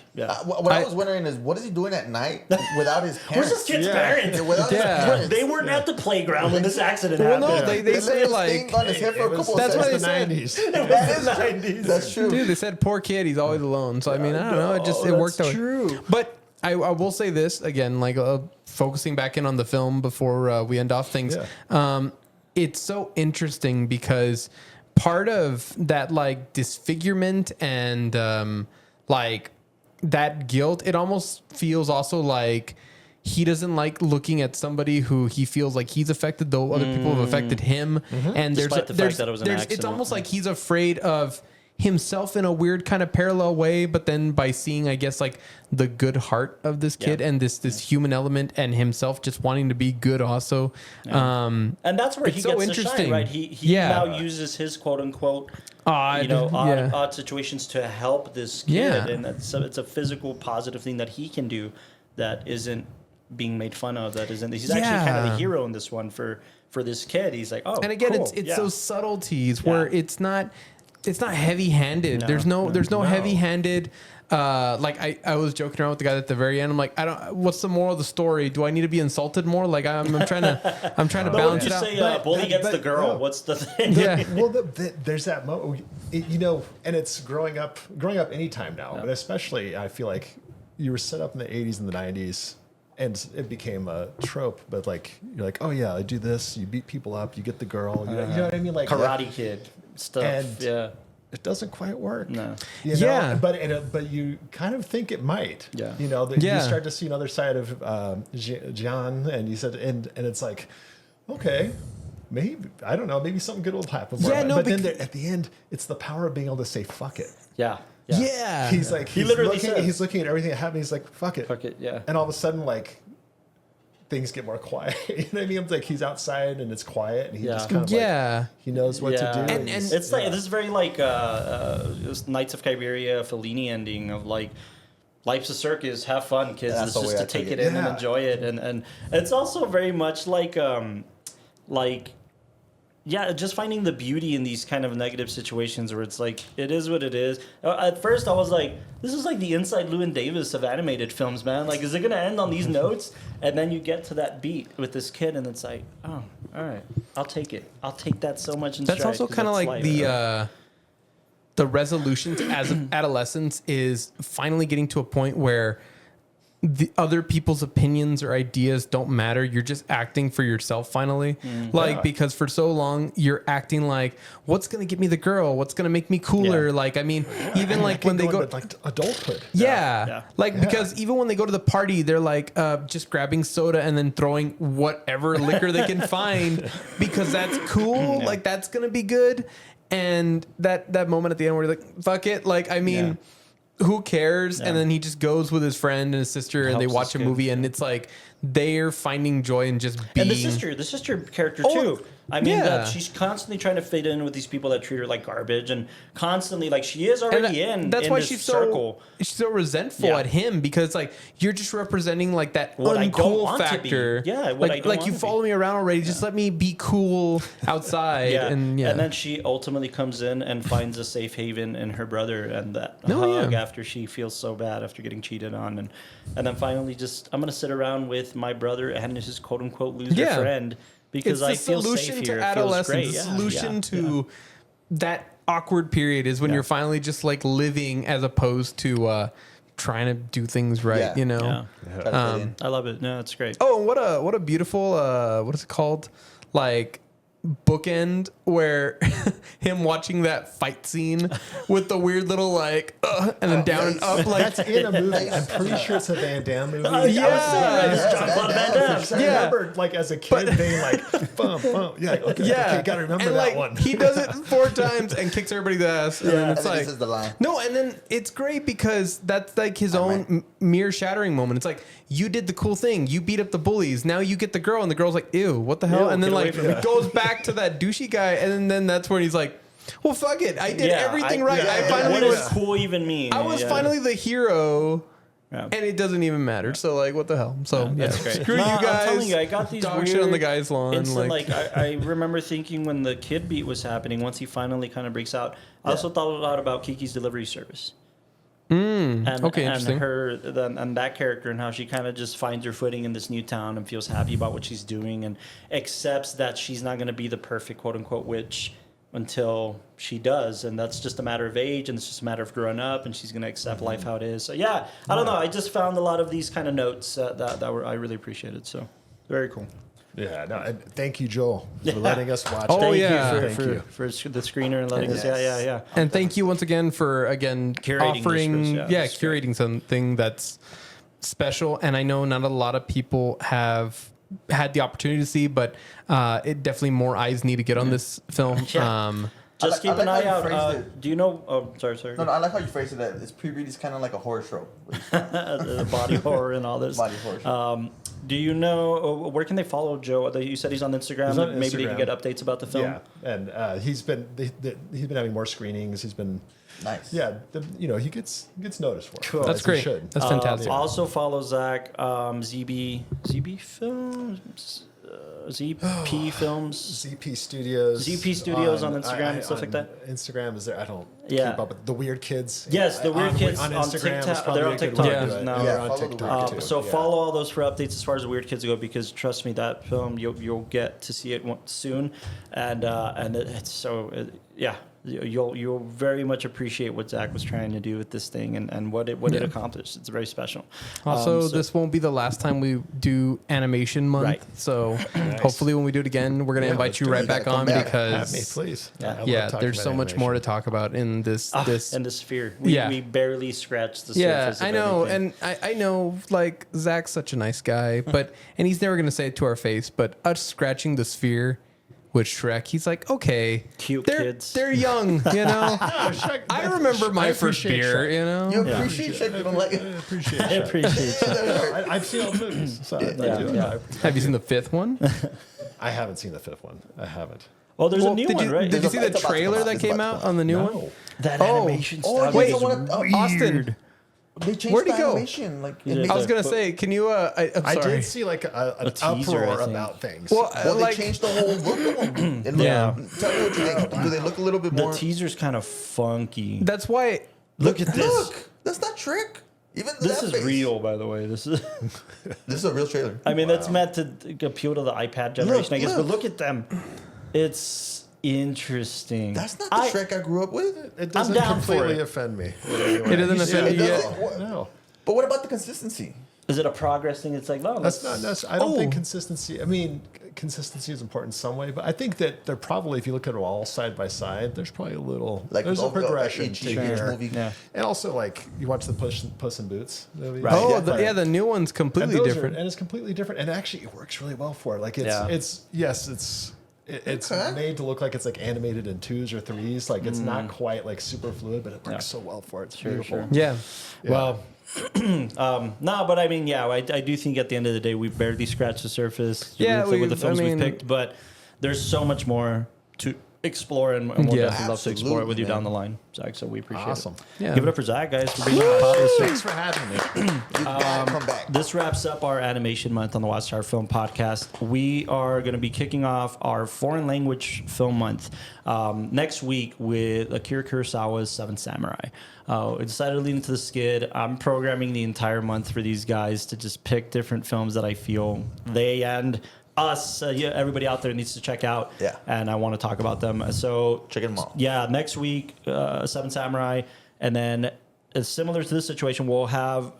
What I was wondering is, what is he doing at night without his Where's parents? this kid's parents? Without his parents. They weren't at the playground when this accident Well, happened. no, they say like on his head for a couple that's of what they seconds. said. The 90s. That is true. That's true. Dude, they said poor kid, he's always alone. So I mean, I don't know. It worked out. True. But I will say this again, like focusing back in on the film before we end off things. Yeah. It's so interesting because part of that like disfigurement and like that guilt, it almost feels also like he doesn't like looking at somebody who he feels like he's affected, though other people have affected him. And Despite the fact that it was an it's accident. almost like he's afraid of himself in a weird kind of parallel way, but then by seeing, I guess, like the good heart of this kid and this human element and himself just wanting to be good also. And that's where he so gets to shine, interesting. right? He now uses his quote unquote odd situations to help this kid, and it's a physical positive thing that he can do that isn't being made fun of. That isn't. He's actually kind of the hero in this one for this kid. He's like, oh, and again, cool. it's those subtleties where it's not heavy-handed. There's no heavy-handed. Like I was joking around with the guy at the very end. I'm like, what's the moral of the story? Do I need to be insulted more? Like I'm trying to balance it out. Say bully gets the girl. No. What's the thing? Yeah. Well, there's that moment, and it's growing up anytime now, but especially I feel like you were set up in the 80s and the 90s, and it became a trope. But like you're like, oh yeah, I do this. You beat people up. You get the girl. You know what I mean? Like Karate Kid stuff. And yeah. It doesn't quite work. No. But you kind of think it might. Yeah. You start to see another side of John, and you said, and it's like, okay, maybe I don't know, maybe something good will happen. Then at the end, it's the power of being able to say fuck it. Yeah. Yeah. He's like, He literally he's looking at everything that happened. He's like, fuck it. Fuck it. Yeah. And all of a sudden, like, things get more quiet. You know what I mean? It's like he's outside and it's quiet, and he just kind of like, he knows what to do. And it's like, this is very like Knights of Kyberia Fellini ending of like, life's a circus, have fun, kids. It's just to take it in and enjoy it. And it's also very much like just finding the beauty in these kind of negative situations where it's like, it is what it is. At first I was like, this is like the inside Llewyn Davis of animated films, man. Like, is it going to end on these notes? And then you get to that beat with this kid and it's like, oh, all right, I'll take it. I'll take that so much in stride. That's also kind of like the resolution to as adolescence is finally getting to a point where the other people's opinions or ideas don't matter. You're just acting for yourself finally. Because for so long you're acting like, what's going to get me the girl? What's going to make me cooler? Like, I mean, even like when they go to like adulthood. Because even when they go to the party, they're like just grabbing soda and then throwing whatever liquor they can find because that's cool. Like, that's going to be good. And that moment at the end where you're like, fuck it. Like, I mean, who cares? And then he just goes with his friend and his sister and they watch a movie and it's like they're finding joy in just being. And the sister character too. I mean, that she's constantly trying to fit in with these people that treat her like garbage, and constantly like she is already that's why she's circle. She's so resentful at him because like you're just representing like that uncool factor. Yeah, like you follow me around already. Just let me be cool outside. And then she ultimately comes in and finds a safe haven in her brother, and that hug after she feels so bad after getting cheated on, and then finally just I'm gonna sit around with my brother and his quote unquote loser friend. Because I feel safe here. To adolescence. The solution to that awkward period is when you're finally just like living as opposed to trying to do things right. You know, I love it. No, it's great. Oh, what a beautiful what is it called? Like bookend where him watching that fight scene with the weird little like and then down and up like that's in a movie. I'm pretty sure it's a Van Damme movie. I remember like as a kid being like bum. Okay, gotta remember and, that like, one. He does it 4 times and kicks everybody's ass, and then it's like this is the line. no, and then it's great because that's like his own mirror shattering moment. It's like you did the cool thing, you beat up the bullies, now you get the girl, and the girl's like, ew, what the hell? And then like it goes back to that douchey guy, and then that's when he's like, well, fuck it, I did everything right. I finally what does cool even mean? I was finally the hero. And it doesn't even matter. So like, what the hell? So that's great. Screw you guys. I'm telling you, I got these dog weird shit on the guy's lawn. I remember thinking when the kid beat was happening, once he finally kind of breaks out, I also thought a lot about Kiki's delivery service. Interesting. And that character and how she kind of just finds her footing in this new town and feels happy about what she's doing and accepts that she's not going to be the perfect quote unquote witch until she does, and that's just a matter of age, and it's just a matter of growing up, and she's going to accept life how it is. So I don't know. I just found a lot of these kind of notes that were I really appreciated. So very cool. Yeah, no, and thank you, Joel, for letting us watch. Oh, thank yeah. you for the screener and letting us. Yeah. And thank you once again for curating offering, curating something that's special. And I know not a lot of people have had the opportunity to see, but it definitely more eyes need to get on this film. Just keep an eye out. Do you know? Oh, sorry. No, I like how you phrased it. That it's pre-read is kind of like a horror show. The body horror and all this. Body horror show. Do you know where can they follow Joe? You said he's on Instagram. He's on Maybe Instagram. they can get updates about the film. Yeah, and he's been having more screenings. He's been nice. Yeah, he gets noticed for it. Cool. That's great. That's fantastic. Also follow Zach ZB Films. ZP Films, ZP Studios, on Instagram and stuff like that. Instagram is there? I don't keep Yeah. up with the Weird Kidz. Yes, the Weird Kidz on on Instagram. TikTok. They're on TikTok now. They're on TikTok too. So follow all those for updates as far as the Weird Kidz go, because trust me, that film you'll get to see it soon, and it's so you'll very much appreciate what Zach was trying to do with this thing and what it accomplished. It's very special. Also, this won't be the last time we do Animation Month. Right. So hopefully when we do it again, we're going to invite you right back on because me, please. There's so much more to talk about in this in this sphere. We barely scratched the surface. I know, and I know like Zach's such a nice guy, and he's never going to say it to our face, but us scratching the sphere with Shrek, he's like, okay, cute they're, kids. They're young, you know. I remember my first beer, you know. You appreciate Shrek, you don't like it. I appreciate I appreciate that. I've seen all the movies. So Have you seen the 5th one? I haven't seen the 5th one. I haven't. Well, there's a new one, right? Did you see the trailer that came out on the new one? That animation style wait, is weird. Austin. They changed Where'd he the go? animation. Like, Yeah. I was gonna say, can you? I'm sorry. I did see like an teaser, uproar I think. about things. Well, they changed the whole look of them. Tell me what you think. Do they look a little bit more? The teaser's kind of funky. That's why. Look at this. Look, that's not Shrek. Even This that is face. real, by the way. This is a real trailer. I mean, that's meant to appeal to the iPad generation, I guess. But look at them. It's interesting. That's not the Shrek I grew up with. It doesn't down for completely it. offend me. It doesn't offend you yet. No. But what about the consistency? Is it a progress thing? It's like, no, That's not. I don't think consistency. I mean, consistency is important in some way, but I think that they're probably, if you look at it all side by side, there's probably a little. Like there's a progression each to here. movie. Yeah. And also, like you watch the Puss in Boots movie. Right. Oh, Yeah. the new one's completely different. And it's completely different. And actually, it works really well for it. Like it's made to look like it's like animated in 2s or 3s. Like it's not quite like super fluid, but it works so well for it. It's beautiful. Sure. Yeah. Well, no, but I mean, I do think at the end of the day, we barely scratched the surface with the films we've picked. But there's so much more to explore, and we'll definitely love to explore it with you down the line, Zach. So we appreciate it. Yeah. Give it up for Zach, guys, for being on the podcast. Thanks for having me. Come back. This wraps up our animation month on the WatchTower Film Podcast. We are going to be kicking off our foreign language film month next week with Akira Kurosawa's Seven Samurai. We decided to lean into the skid. I'm programming the entire month for these guys to just pick different films that I feel they and us, everybody out there needs to check out. Yeah. And I want to talk about them. So check them out. Yeah, next week, Seven Samurai, and then similar to this situation, we'll have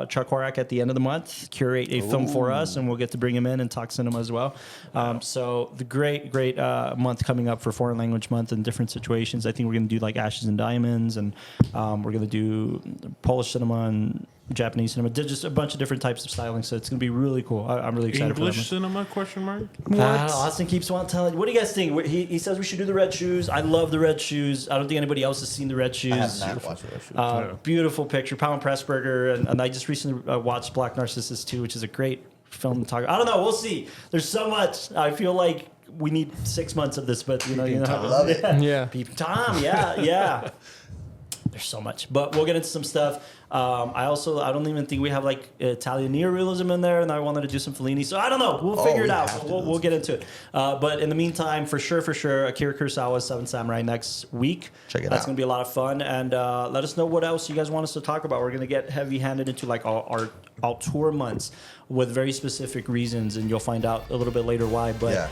Chuck Horak at the end of the month curate a film for us, and we'll get to bring him in and talk cinema as well. So the great month coming up for Foreign Language Month in different situations. I think we're going to do like Ashes and Diamonds, and we're going to do Polish cinema and Japanese cinema. Did just a bunch of different types of styling, so it's going to be really cool. I'm really excited English for that. cinema? Question mark. What? Austin keeps wanting to tell you. What do you guys think? He says we should do the red shoes. I love the red shoes. I don't think anybody else has seen the red shoes. I have not watched the red shoes. Beautiful picture. Pawan Pressburger, and I just recently watched Black Narcissus 2, which is a great film to talk about. I don't know. We'll see. There's so much. I feel like we need 6 months of this, but you know I love it. Yeah. Tom, yeah. There's so much, but we'll get into some stuff. I don't even think we have like Italian neorealism in there, and I wanted to do some Fellini, so I don't know. We'll figure it out. We'll get into it. But in the meantime, for sure, Akira Kurosawa's Seven Samurai next week. Check it out. That's going to be a lot of fun, and let us know what else you guys want us to talk about. We're going to get heavy-handed into like our tour months with very specific reasons, and you'll find out a little bit later why. But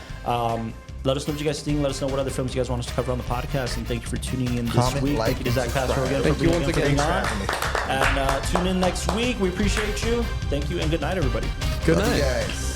let us know what you guys think. Let us know what other films you guys want us to cover on the podcast. And thank you for tuning in this week. Like, thank you to Zach Passero again Thank for you being once again. on. And tune in next week. We appreciate you. Thank you, and good night, everybody. Good Love night. you guys.